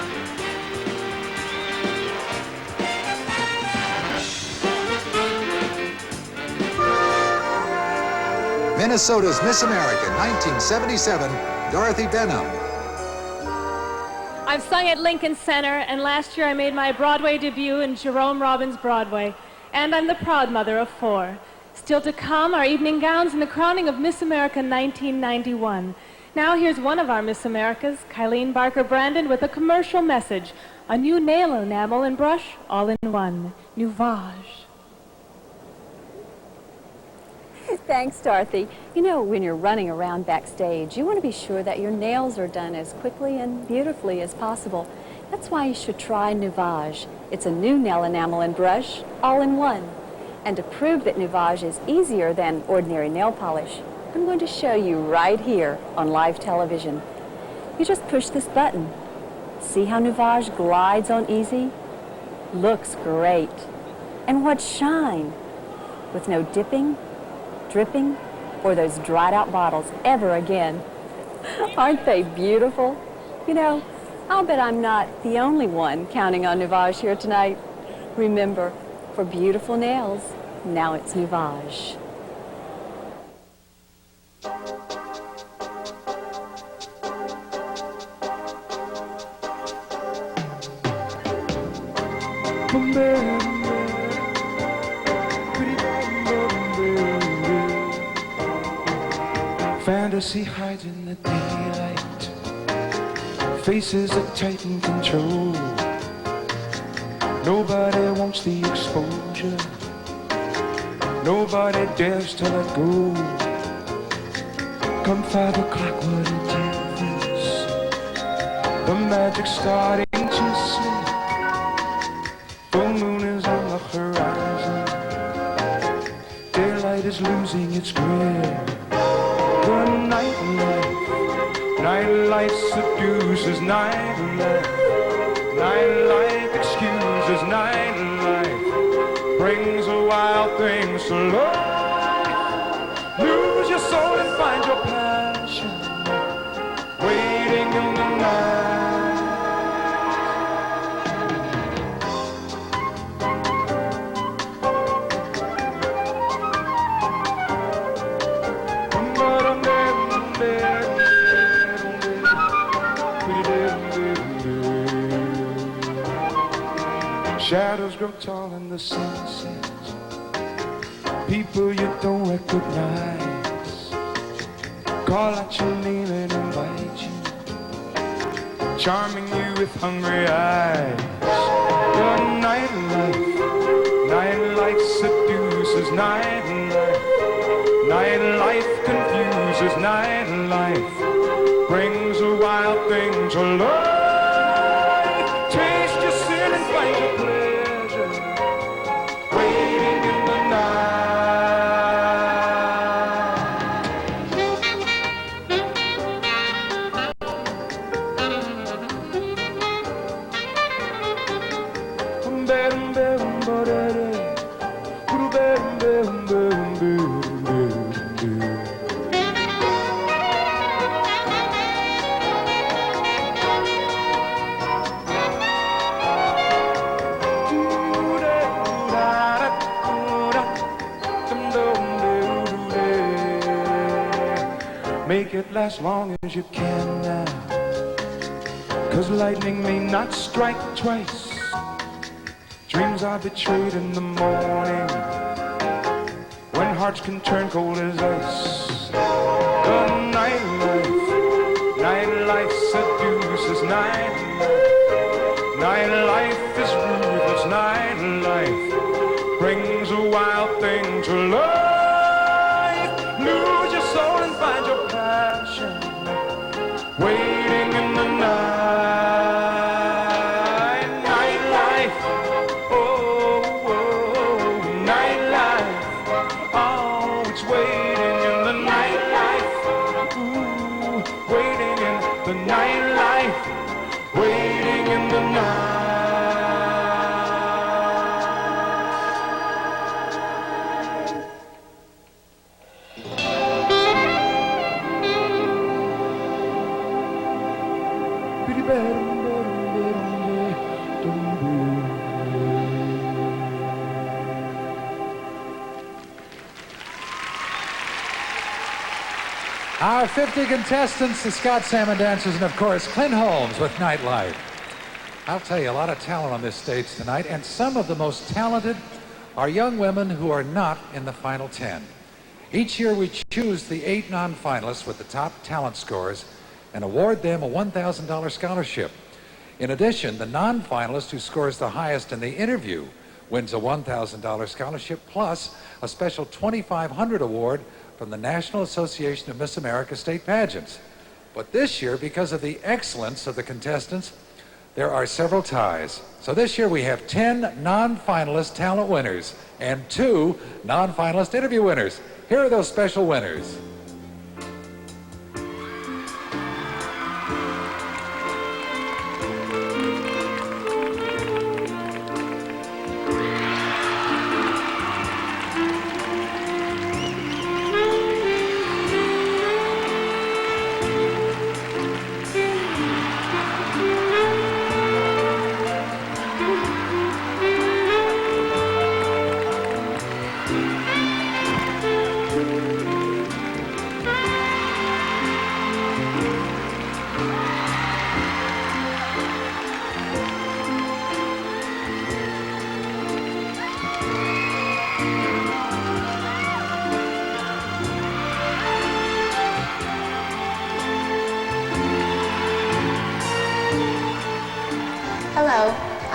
Minnesota's Miss America 1977, Dorothy Benham. I've sung at Lincoln Center, and last year I made my Broadway debut in Jerome Robbins' Broadway. And I'm the proud mother of 4. Still to come are evening gowns and the crowning of Miss America 1991. Now here's one of our Miss Americas, Kylene Barker Brandon, with a commercial message. A new nail enamel and brush, all in one. Nuvage. Thanks, Dorothy. You know, when you're running around backstage, you want to be sure that your nails are done as quickly and beautifully as possible. That's why you should try Nuvage. It's a new nail enamel and brush, all in one. And to prove that Nuvage is easier than ordinary nail polish, I'm going to show you right here on live television. You just push this button. See how Nuvage glides on easy? Looks great. And what shine! With no dipping, dripping, or those dried out bottles ever again. Aren't they beautiful? You know, I'll bet I'm not the only one counting on Nuvage here tonight. Remember, for beautiful nails, now it's Nuvage. Fantasy hides in the daylight. Faces are tight in control. Nobody wants the exposure. Nobody dares to let go. Come 5 o'clock, what a difference. The magic's starting to slip. Full moon is on the horizon. Daylight is losing its grip. The nightlife seduces nightlife. Nightlife excuses nightlife. Brings the wild things to life. Lose your soul and find your passion. Waiting in the night. Shadows grow tall in the sunset. People you don't recognize call out your name and invite you, charming you with hungry eyes. The nightlife seduces nightlife. Nightlife confuses nightlife. Brings a wild thing to life. Taste your sin and find your pleasure. Waiting in the Make it last long as you can now, 'cause lightning may not strike twice. Dreams are betrayed in the morning, when hearts can turn cold as ice. The nightlife seduces nightlife. Nightlife is ruthless nightlife. Brings a wild thing to life. Lose your soul and find your passion. Waiting in the night. Nightlife. Oh, nightlife. Oh, it's waiting in the nightlife. Ooh, waiting in the nightlife. Waiting in the night. Our 50 contestants, the Scott Salmon Dancers, and of course, Clint Holmes with Nightlife. I'll tell you, a lot of talent on this stage tonight, and some of the most talented are young women who are not in the final 10. Each year we choose the 8 non-finalists with the top talent scores and award them a $1,000 scholarship. In addition, the non-finalist who scores the highest in the interview wins a $1,000 scholarship plus a special $2,500 award from the National Association of Miss America State Pageants. But this year, because of the excellence of the contestants, there are several ties. So this year we have 10 non-finalist talent winners and 2 non-finalist interview winners. Here are those special winners.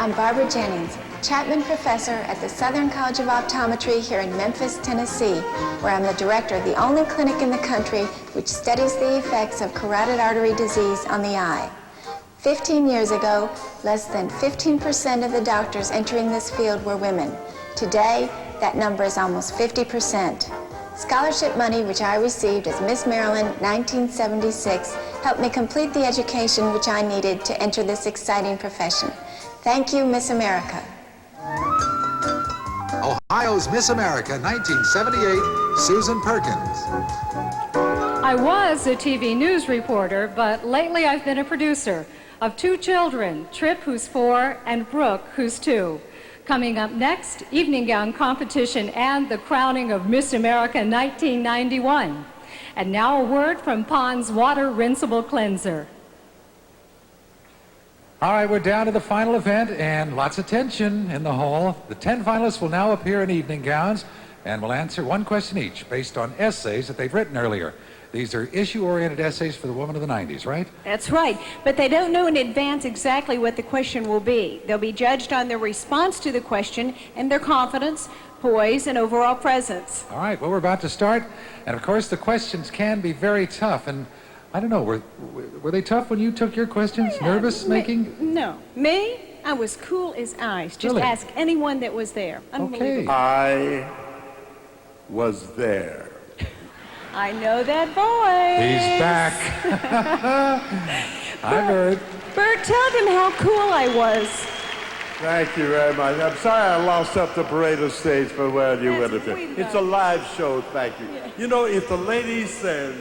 I'm Barbara Jennings, Chapman Professor at the Southern College of Optometry here in Memphis, Tennessee, where I'm the director of the only clinic in the country which studies the effects of carotid artery disease on the eye. 15 years ago, less than 15% of the doctors entering this field were women. Today, that number is almost 50%. Scholarship money, which I received as Miss Maryland 1976, helped me complete the education which I needed to enter this exciting profession. Thank you, Miss America. Ohio's Miss America 1978, Susan Perkins. I was a TV news reporter, but lately I've been a producer of 2 children, Trip, who's 4, and Brooke, who's 2. Coming up next, evening gown competition and the crowning of Miss America 1991. And now a word from Pond's Water Rinsable Cleanser. All right, we're down to the final event, and lots of tension in the hall. The 10 finalists will now appear in evening gowns and will answer one question each based on essays that they've written earlier. These are issue-oriented essays for the woman of the 90s, right? That's right, but they don't know in advance exactly what the question will be. They'll be judged on their response to the question and their confidence, poise, and overall presence. All right, well, we're about to start. And, of course, the questions can be very tough. And I don't know, were they tough when you took your questions? Nervous making? No. Me? I was cool as ice. Just Really? ask anyone that was there. Unbelievable. I was there. I know that voice. He's back. Hi, Bert. Bert, tell them how cool I was. Thank you very much. I'm sorry I lost up the parade of stage for where you went. It's a live show, thank you. You know, if the lady says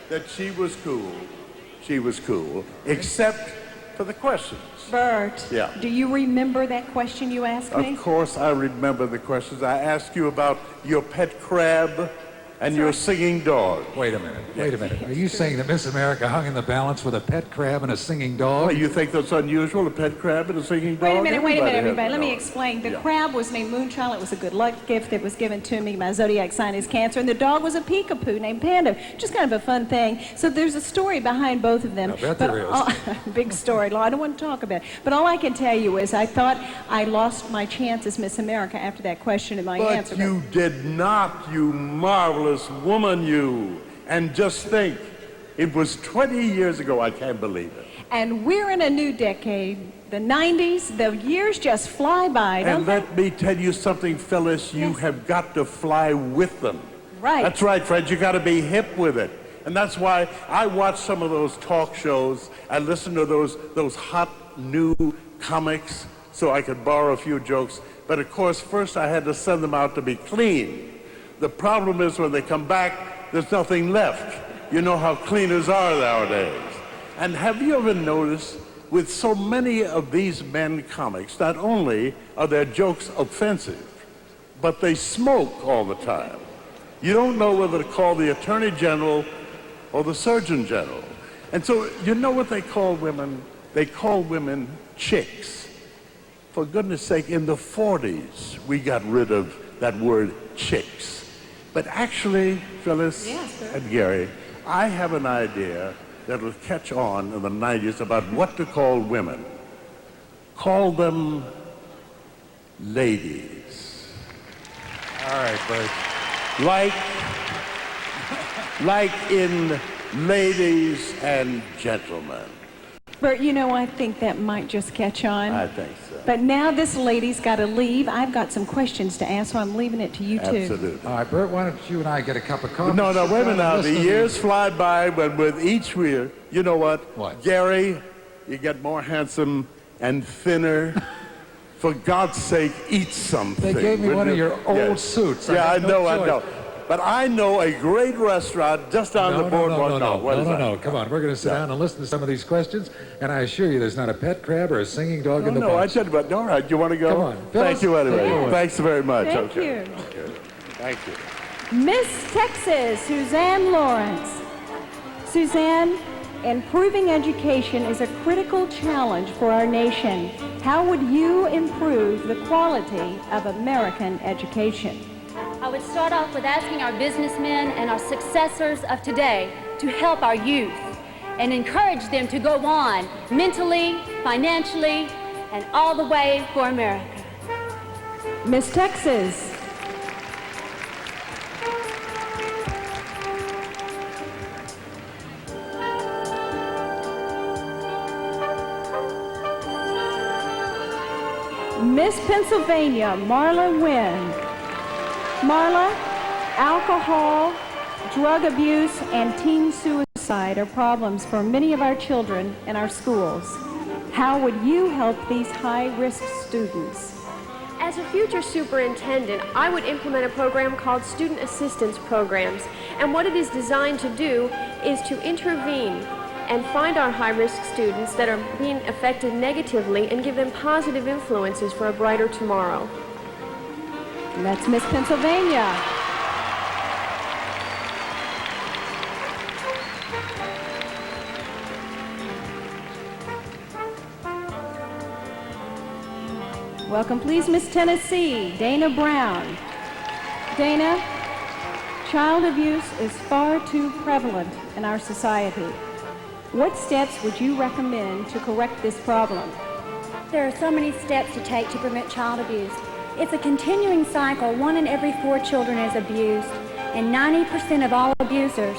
that she was cool, except for the questions. Bert, Yeah. do you remember that question you asked me? Of course I remember the questions. I asked you about your pet crab and your singing dog. Wait a minute. Are you saying that Miss America hung in the balance with a pet crab and a singing dog? Well, you think that's unusual, a pet crab and a singing dog? Wait a minute, Everybody everybody. has Let me dogs. explain. The crab was named Moonchild. It was a good luck gift that was given to me. My zodiac sign is Cancer. And the dog was a peekapoo named Panda. Just kind of a fun thing. So there's a story behind both of them. I bet there is. Big story. I don't want to talk about it. But all I can tell you is I thought I lost my chance as Miss America after that question and my answer. But you did not, you marvelous woman, you. And just think, it was 20 years ago. I can't believe it. And we're in a new decade. The 90s, the years just fly by, And don't they? let me tell you something, Phyllis, you have got to fly with them. Right. That's right, friends, you got to be hip with it. And that's why I watch some of those talk shows. I listen to those hot new comics so I could borrow a few jokes. But of course, first I had to send them out to be clean. The problem is when they come back, there's nothing left. You know how cleaners are nowadays. And have you ever noticed with so many of these men comics, not only are their jokes offensive, but they smoke all the time. You don't know whether to call the Attorney General or the Surgeon General. And so you know what they call women? They call women chicks. For goodness sake, in the 40s, we got rid of that word chicks. But actually, Phyllis and Gary, I have an idea that will catch on in the 90s about what to call women. Call them ladies. All right, Bert. Like in ladies and gentlemen. Bert, you know, I think that might just catch on. I think so. But now this lady's got to leave. I've got some questions to ask, so I'm leaving it to you two. Absolutely. All right, Bert, why don't you and I get a cup of coffee? No, wait a minute now. The Listen. years fly by, but with each year, you know what? What? Gary, you get more handsome and thinner. For God's sake, eat something. They gave me would one you? of your old suits. Yeah, I had know. no choice. But I know a great restaurant just down the boardwalk. No. Come on, we're going to sit down and listen to some of these questions, and I assure you there's not a pet crab or a singing dog in the No, I bunch. said, but all right, you want to go? Come on. Thank you anyway. Phyllis, Thanks very much. Thank okay. you. Okay. Thank you. Miss Texas, Suzanne Lawrence. Suzanne, improving education is a critical challenge for our nation. How would you improve the quality of American education? I would start off with asking our businessmen and our successors of today to help our youth and encourage them to go on mentally, financially, and all the way for America. Miss Texas. Miss Pennsylvania, Marla Wynn. Marla, alcohol, drug abuse, and teen suicide are problems for many of our children in our schools. How would you help these high-risk students? As a future superintendent, I would implement a program called Student Assistance Programs. And what it is designed to do is to intervene and find our high-risk students that are being affected negatively and give them positive influences for a brighter tomorrow. And that's Miss Pennsylvania. Welcome, please, Miss Tennessee, Dana Brown. Dana, child abuse is far too prevalent in our society. What steps would you recommend to correct this problem? There are so many steps to take to prevent child abuse. It's a continuing cycle. 1 in every 4 children is abused, and 90% of all abusers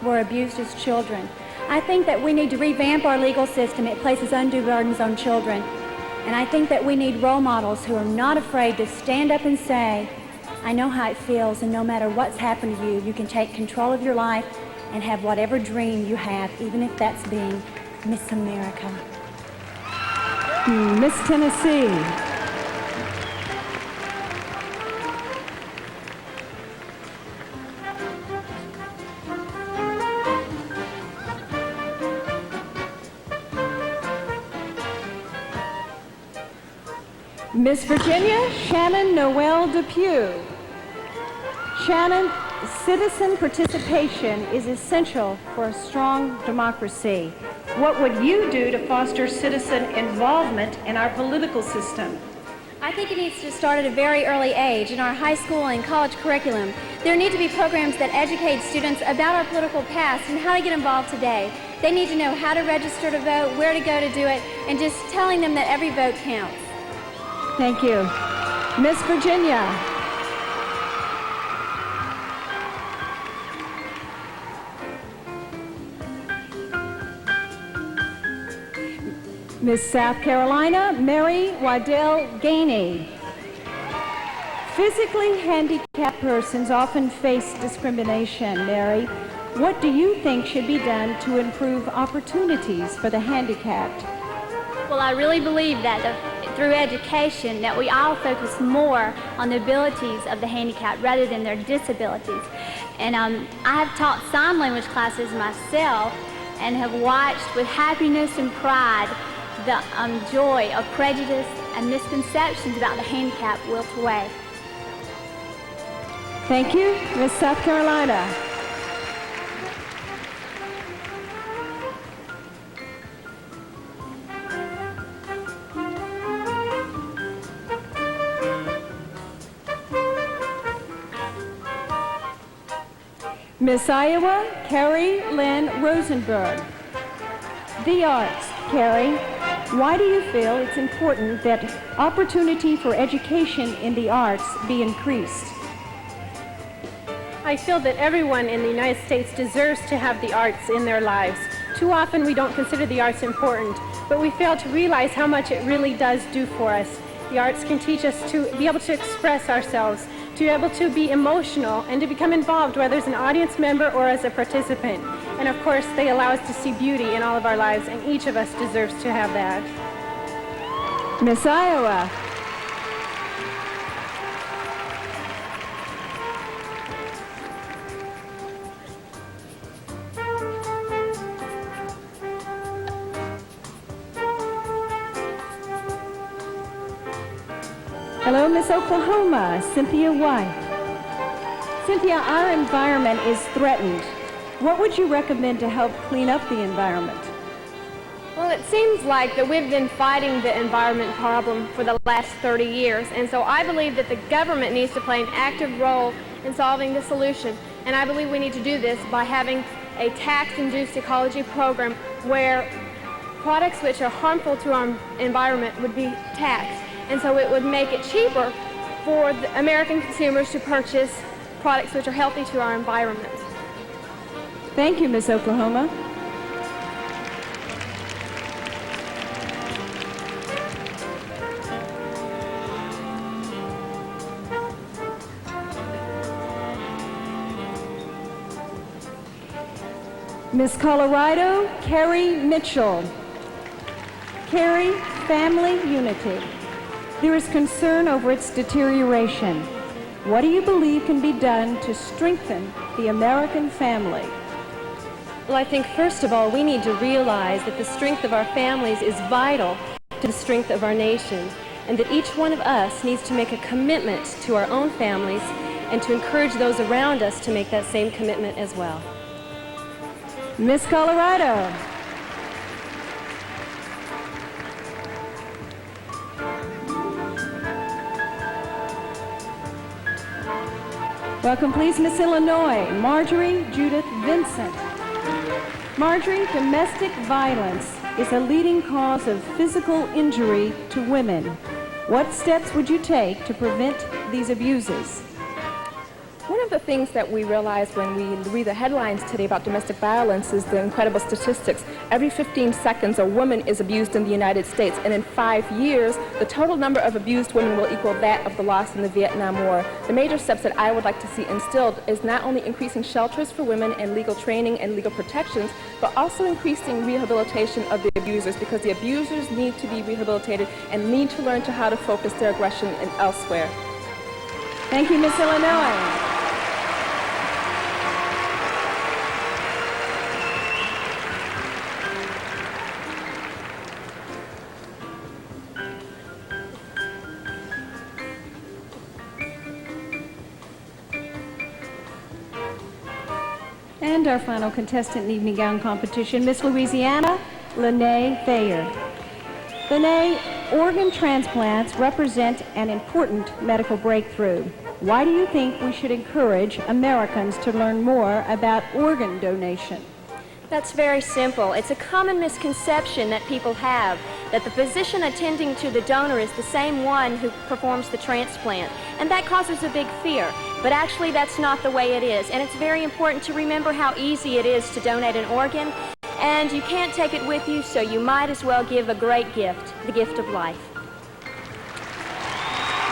were abused as children. I think that we need to revamp our legal system. It places undue burdens on children. And I think that we need role models who are not afraid to stand up and say, I know how it feels, and no matter what's happened to you, you can take control of your life and have whatever dream you have, even if that's being Miss America. Miss Tennessee. Miss Virginia, Shannon Noel Depew. Shannon, citizen participation is essential for a strong democracy. What would you do to foster citizen involvement in our political system? I think it needs to start at a very early age in our high school and college curriculum. There need to be programs that educate students about our political past and how to get involved today. They need to know how to register to vote, where to go to do it, and just telling them that every vote counts. Thank you. Miss Virginia. Miss South Carolina, Mary Waddell Gainey. Physically handicapped persons often face discrimination, Mary. What do you think should be done to improve opportunities for the handicapped? Well, I really believe that through education that we all focus more on the abilities of the handicapped rather than their disabilities. And I have taught sign language classes myself and have watched with happiness and pride the joy of prejudice and misconceptions about the handicapped wilt away. Thank you, Miss South Carolina. Miss Iowa, Carrie Lynn Rosenberg. The arts, Carrie. Why do you feel it's important that opportunity for education in the arts be increased? I feel that everyone in the United States deserves to have the arts in their lives. Too often we don't consider the arts important, but we fail to realize how much it really does do for us. The arts can teach us to be able to express ourselves, to be able to be emotional, and to become involved, whether as an audience member or as a participant. And of course, they allow us to see beauty in all of our lives, and each of us deserves to have that. Miss Iowa. Hello, Miss Oklahoma, Cynthia White. Cynthia, our environment is threatened. What would you recommend to help clean up the environment? Well, it seems like that we've been fighting the environment problem for the last 30 years, and so I believe that the government needs to play an active role in solving the solution. And I believe we need to do this by having a tax-induced ecology program where products which are harmful to our environment would be taxed. And so it would make it cheaper for the American consumers to purchase products which are healthy to our environment. Thank you, Miss Oklahoma. Miss Colorado, Carrie Mitchell. Carrie, family unity. There is concern over its deterioration. What do you believe can be done to strengthen the American family? Well, I think first of all, we need to realize that the strength of our families is vital to the strength of our nation, and that each one of us needs to make a commitment to our own families and to encourage those around us to make that same commitment as well. Miss Colorado. Welcome, please, Miss Illinois, Marjorie Judith Vincent. Marjorie, domestic violence is a leading cause of physical injury to women. What steps would you take to prevent these abuses? One of the things that we realize when we read the headlines today about domestic violence is the incredible statistics. Every 15 seconds, a woman is abused in the United States, and in 5 years, the total number of abused women will equal that of the lost in the Vietnam War. The major steps that I would like to see instilled is not only increasing shelters for women and legal training and legal protections, but also increasing rehabilitation of the abusers, because the abusers need to be rehabilitated and need to learn how to focus their aggression elsewhere. Thank you, Miss Illinois. And our final contestant in evening gown competition, Miss Louisiana, Lene Thayer. Lene, organ transplants represent an important medical breakthrough. Why do you think we should encourage Americans to learn more about organ donation? That's very simple. It's a common misconception that people have that the physician attending to the donor is the same one who performs the transplant, and that causes a big fear. But actually, that's not the way it is, and it's very important to remember how easy it is to donate an organ, and you can't take it with you, so you might as well give a great gift, the gift of life.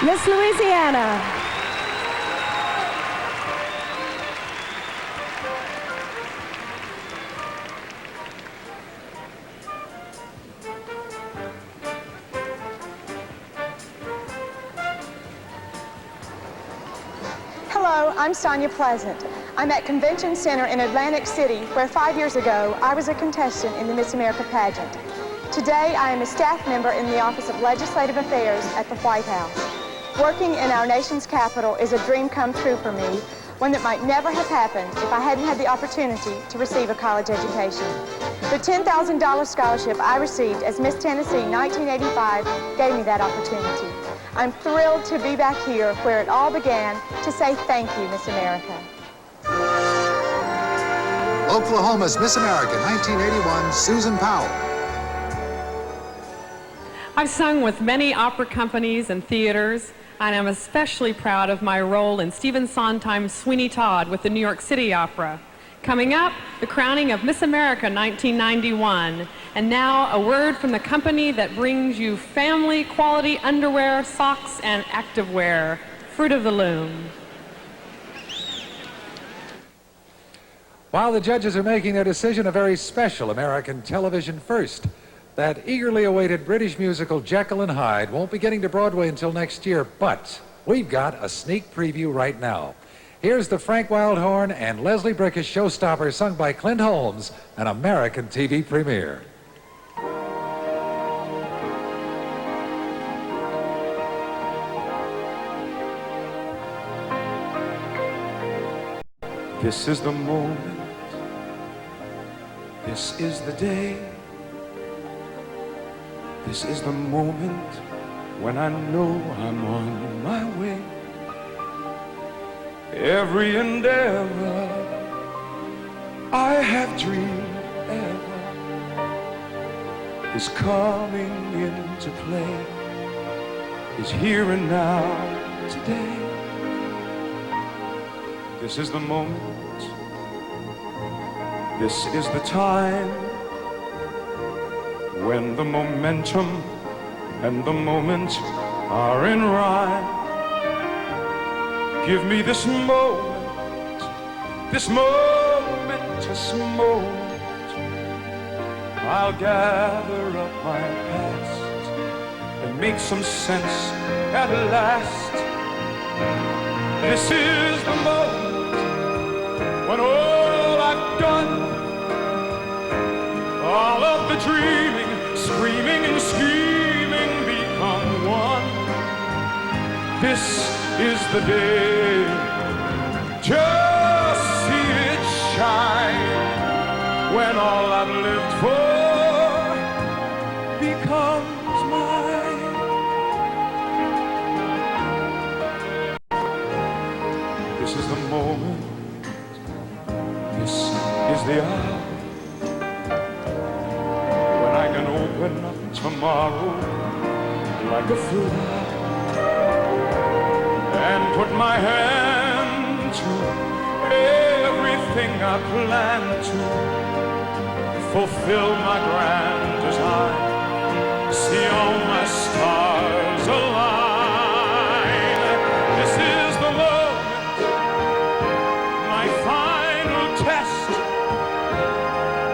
Miss Louisiana. Hello, I'm Sonia Pleasant. I'm at Convention Center in Atlantic City, where 5 years ago I was a contestant in the Miss America pageant. Today I am a staff member in the Office of Legislative Affairs at the White House. Working in our nation's capital is a dream come true for me, one that might never have happened if I hadn't had the opportunity to receive a college education. The $10,000 scholarship I received as Miss Tennessee 1985 gave me that opportunity. I'm thrilled to be back here where it all began to say thank you, Miss America. Oklahoma's Miss America 1981, Susan Powell. I've sung with many opera companies and theaters, and I'm especially proud of my role in Stephen Sondheim's Sweeney Todd with the New York City Opera. Coming up, the crowning of Miss America 1991. And now, a word from the company that brings you family quality underwear, socks, and activewear, Fruit of the Loom. While the judges are making their decision, a very special American television first. That eagerly awaited British musical Jekyll and Hyde won't be getting to Broadway until next year, but we've got a sneak preview right now. Here's the Frank Wildhorn and Leslie Bricusse showstopper sung by Clint Holmes, an American TV premiere. This is the moment, this is the day, this is the moment when I know I'm on my way. Every endeavor I have dreamed ever is coming into play, is here and now today. This is the moment, this is the time when the momentum and the moment are in rhyme. Give me this moment, this momentous moment. I'll gather up my past and make some sense at last. This is the moment when all I've done, all of the dreaming, screaming and scheming become one. This is the day, just see it shine, when all I've lived for becomes mine. This is the moment, this is the hour, when I can open up tomorrow like a flower and put my hand to everything I plan to, fulfill my grand design, see all my stars align. This is the moment, my final test.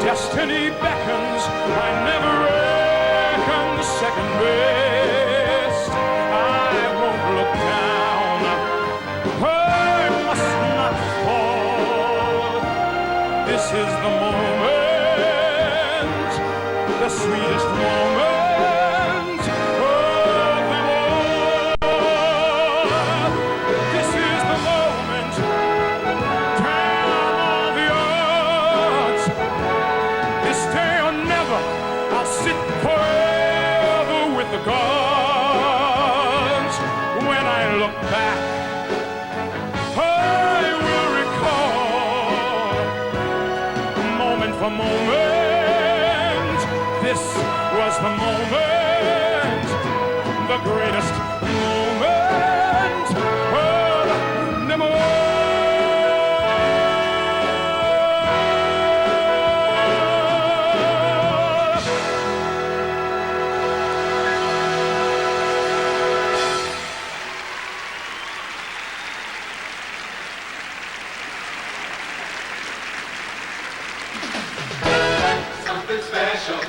Destiny beckons, I never reckon second best. I won't look down, I must not fall. This is the moment, the sweetest moment of them all. This is the moment, damn all the odds. This day or never, I'll sit forever with the gods. When I look back, I will recall, moment for moment, this was the moment, the greatest moment of them all. Something special.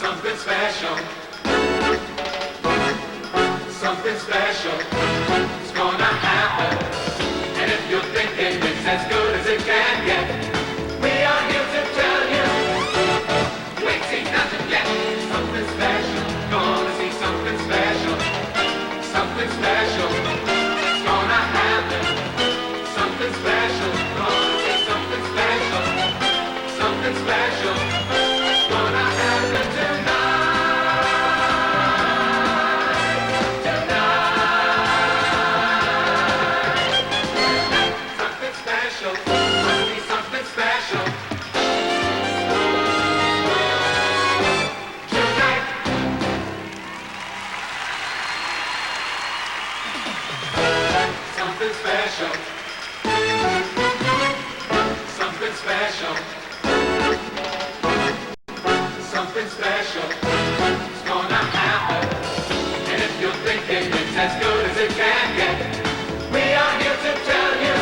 Something special. Something special is gonna happen. And if you're thinking it's as good as it can get, we are here to tell you, you ain't seen nothing yet. Something special, gonna see something special. Something special is gonna happen. Something special, gonna see something special. Something special gonna happen tonight. Tonight. Something special, gonna be something special. Tonight. Something special. Something special. Something special is gonna happen. And if you're thinking it's as good as it can get, we are here to tell you,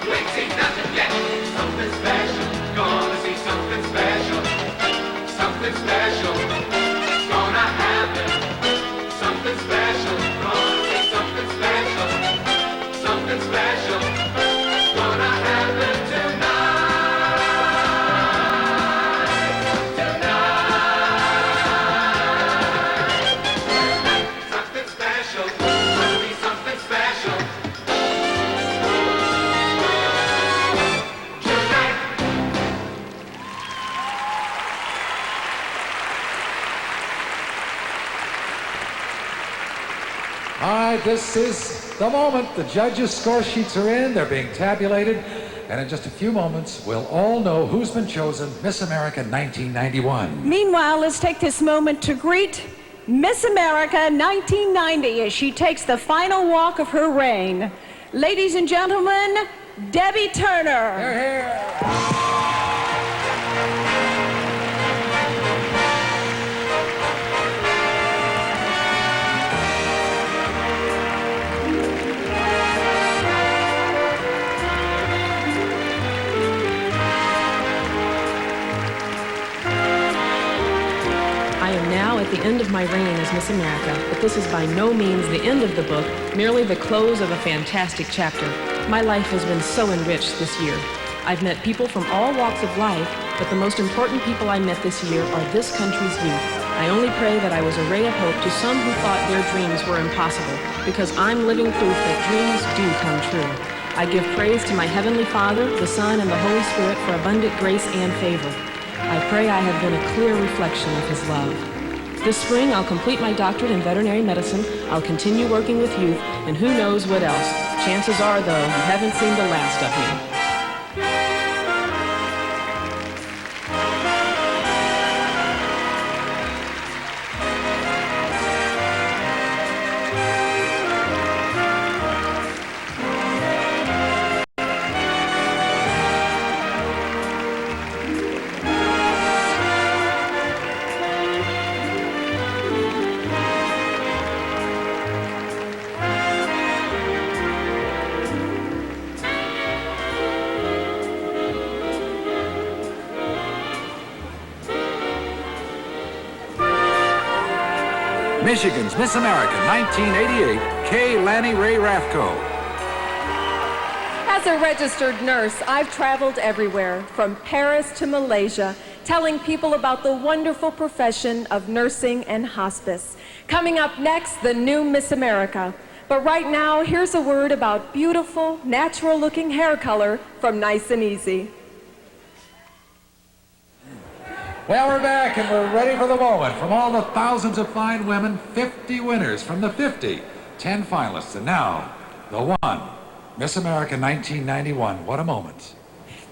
you ain't seen nothing yet. Something special, gonna see something special. Something special is gonna happen. Something special, gonna see something special. Something special is gonna happen tonight. All right, this is the moment. The judges' score sheets are in. They're being tabulated. And in just a few moments, we'll all know who's been chosen Miss America 1991. Meanwhile, let's take this moment to greet Miss America 1990 as she takes the final walk of her reign. Ladies and gentlemen, Debbie Turner. Here, here. I am now at the end of my reign as Miss America, but this is by no means the end of the book, merely the close of a fantastic chapter. My life has been so enriched this year. I've met people from all walks of life, but the most important people I met this year are this country's youth. I only pray that I was a ray of hope to some who thought their dreams were impossible, because I'm living proof that dreams do come true. I give praise to my Heavenly Father, the Son, and the Holy Spirit for abundant grace and favor. I pray I have been a clear reflection of His love. This spring, I'll complete my doctorate in veterinary medicine, I'll continue working with youth, and who knows what else. Chances are, though, you haven't seen the last of me. Michigan's Miss America 1988, Kay Lanny Ray Rathko. As a registered nurse, I've traveled everywhere, from Paris to Malaysia, telling people about the wonderful profession of nursing and hospice. Coming up next, the new Miss America. But right now, here's a word about beautiful, natural-looking hair color from Nice and Easy. Well, we're back and we're ready for the moment. From all the thousands of fine women, 50 winners from the 50, 10 finalists, and now the one, Miss America 1991. What a moment.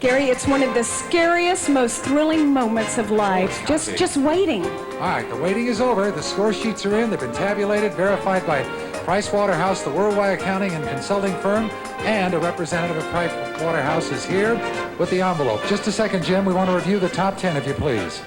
Gary, it's one of the scariest, most thrilling moments of life. Just waiting. All right, the waiting is over. The score sheets are in. They've been tabulated, verified by Pricewaterhouse, the worldwide accounting and consulting firm, and a representative of Pricewaterhouse is here with the envelope. Just a second, Jim. We want to review the top 10, if you please.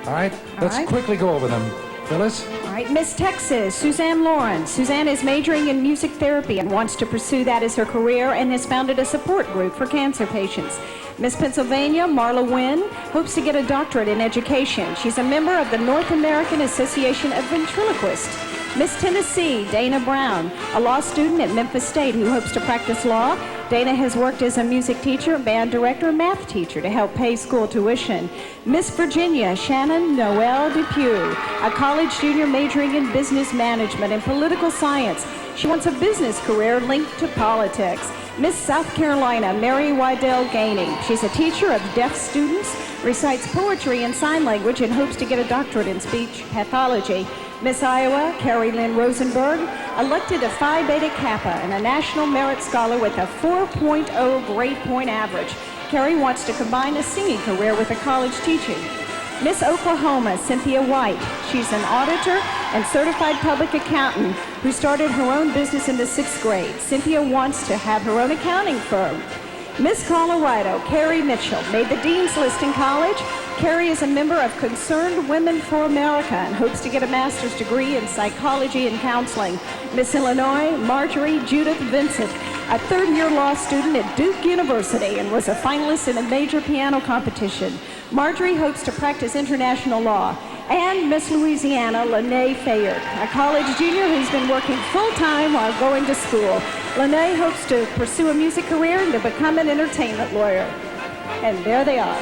All right? Let's quickly go over them. Phyllis? All right, Miss Texas, Suzanne Lawrence. Suzanne is majoring in music therapy and wants to pursue that as her career and has founded a support group for cancer patients. Miss Pennsylvania, Marla Wynn, hopes to get a doctorate in education. She's a member of the North American Association of Ventriloquists. Miss Tennessee, Dana Brown, a law student at Memphis State who hopes to practice law. Dana has worked as a music teacher, band director, math teacher to help pay school tuition. Miss Virginia, Shannon Noel Depew, a college junior majoring in business management and political science. She wants a business career linked to politics. Miss South Carolina, Mary Wydell Gainey. She's a teacher of deaf students, recites poetry and sign language, and hopes to get a doctorate in speech pathology. Miss Iowa, Carrie Lynn Rosenberg, elected a Phi Beta Kappa and a National Merit Scholar with a 4.0 grade point average. Carrie wants to combine a singing career with a college teaching. Miss Oklahoma, Cynthia White. She's an auditor and certified public accountant who started her own business in the 6th grade. Cynthia wants to have her own accounting firm. Miss Colorado, Carrie Mitchell, made the Dean's List in college. Carrie is a member of Concerned Women for America and hopes to get a master's degree in psychology and counseling. Miss Illinois, Marjorie Judith Vincent, a third-year law student at Duke University and was a finalist in a major piano competition. Marjorie hopes to practice international law. And Miss Louisiana, Lene Fayard, a college junior who's been working full-time while going to school. Lene hopes to pursue a music career and to become an entertainment lawyer. And there they are.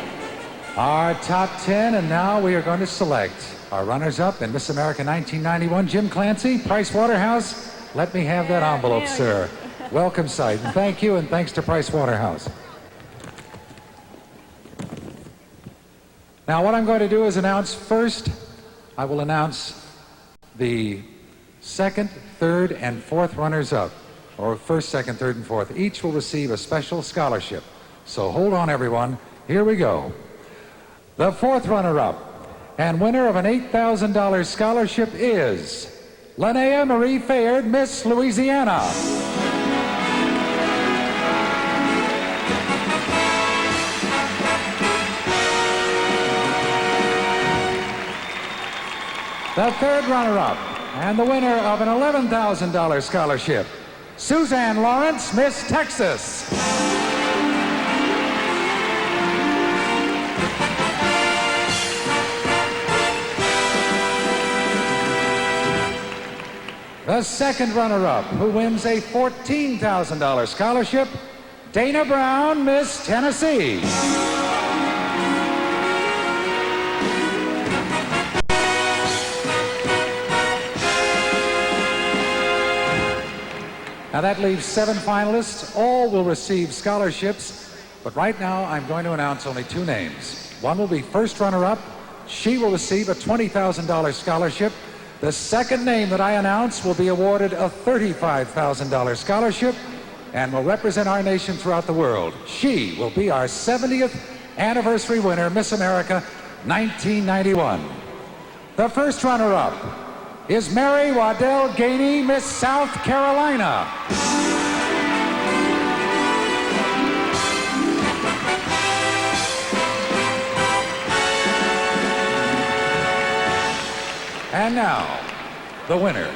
Our top 10, and now we are going to select our runners-up in Miss America 1991. Jim Clancy, Pricewaterhouse, let me have that envelope, sir. Welcome, sight, and thank you, and thanks to Pricewaterhouse. Now, what I'm going to do is announce first, I will announce the second, third, and fourth runners-up, or first, second, third, and fourth. Each will receive a special scholarship So hold on, everyone. Here we go. The fourth runner-up and winner of an $8,000 scholarship is Linnea Marie Fayard, Miss Louisiana. The third runner-up and the winner of an $11,000 scholarship, Suzanne Lawrence, Miss Texas. The second runner-up, who wins a $14,000 scholarship, Dana Brown, Miss Tennessee. Now that leaves 7 finalists. All will receive scholarships, but right now I'm going to announce only 2 names. One will be first runner-up. She will receive a $20,000 scholarship. The second name that I announce will be awarded a $35,000 scholarship and will represent our nation throughout the world. She will be our 70th anniversary winner, Miss America 1991. The first runner-up is Mary Waddell Gainey, Miss South Carolina. And now, the winner,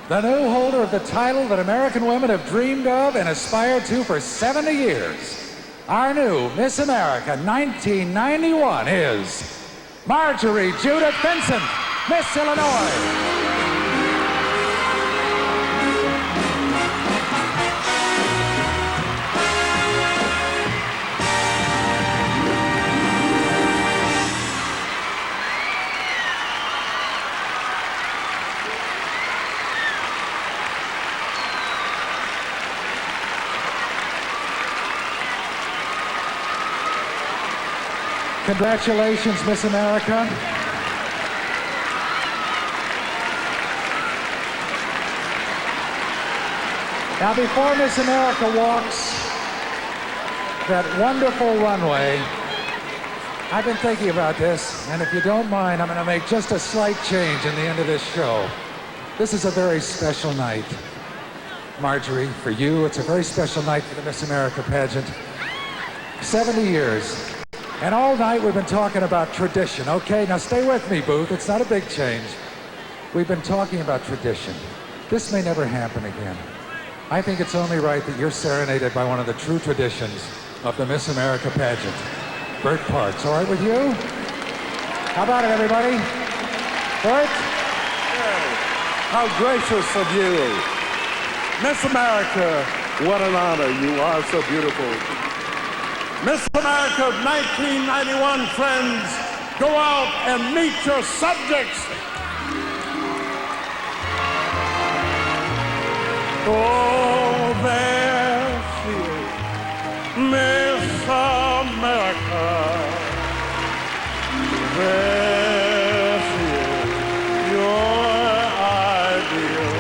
the new holder of the title that American women have dreamed of and aspired to for 70 years. Our new Miss America 1991 is Marjorie Judith Vincent, Miss Illinois. Congratulations, Miss America. Now, before Miss America walks that wonderful runway, I've been thinking about this, and if you don't mind, I'm going to make just a slight change in the end of this show. This is a very special night. Marjorie, for you, it's a very special night for the Miss America pageant. 70 years. And all night we've been talking about tradition. Okay, now stay with me, Booth. It's not a big change. We've been talking about tradition. This may never happen again. I think it's only right that you're serenaded by one of the true traditions of the Miss America pageant. Bert Parks, all right with you? How about it, everybody? Bert? How gracious of you. Miss America, what an honor. You are so beautiful. Miss America 1991, friends, go out and meet your subjects. Oh, there she is, Miss America. There she is, your ideal,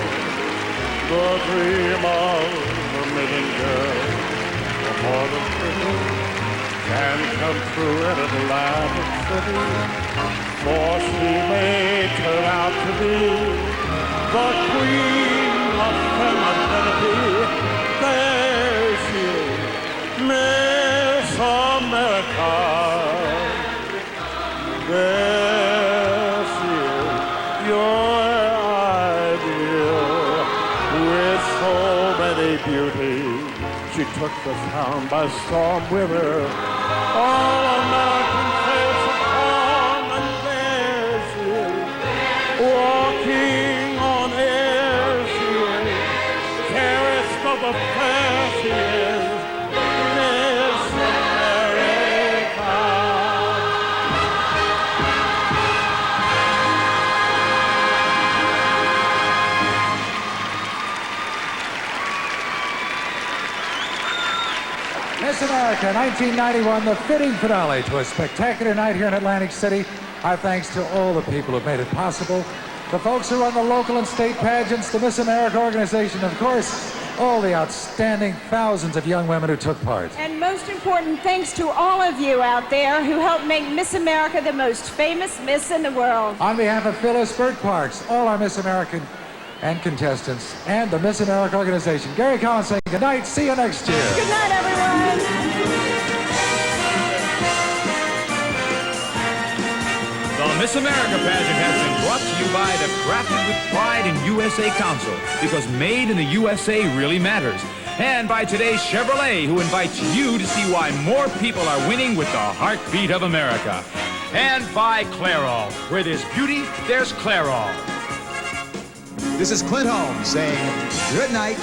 the dream of a million girls, the more than pretty. Can come true in Atlantic City, for she may turn out to be the queen of femininity. There she is, Miss America. There she is, your ideal, with so many beauties. She took the town by storm with her. All American face upon, and there she is, walking on air she is, fairest of the fair she is, Miss America. Miss America 1991, the fitting finale to a spectacular night here in Atlantic City. Our thanks to all the people who've made it possible. The folks who run the local and state pageants, the Miss America organization, of course, all the outstanding thousands of young women who took part. And most important, thanks to all of you out there who helped make Miss America the most famous Miss in the world. On behalf of Phyllis Burt Parks, all our Miss America and contestants, and the Miss America organization, Gary Collins saying good night, see you next year. Good night, everyone. The Miss America pageant has been brought to you by the Crafted with Pride in USA Council, because made in the USA really matters. And by today's Chevrolet, who invites you to see why more people are winning with the heartbeat of America. And by Clairol, where there's beauty, there's Clairol. This is Clint Holmes saying good night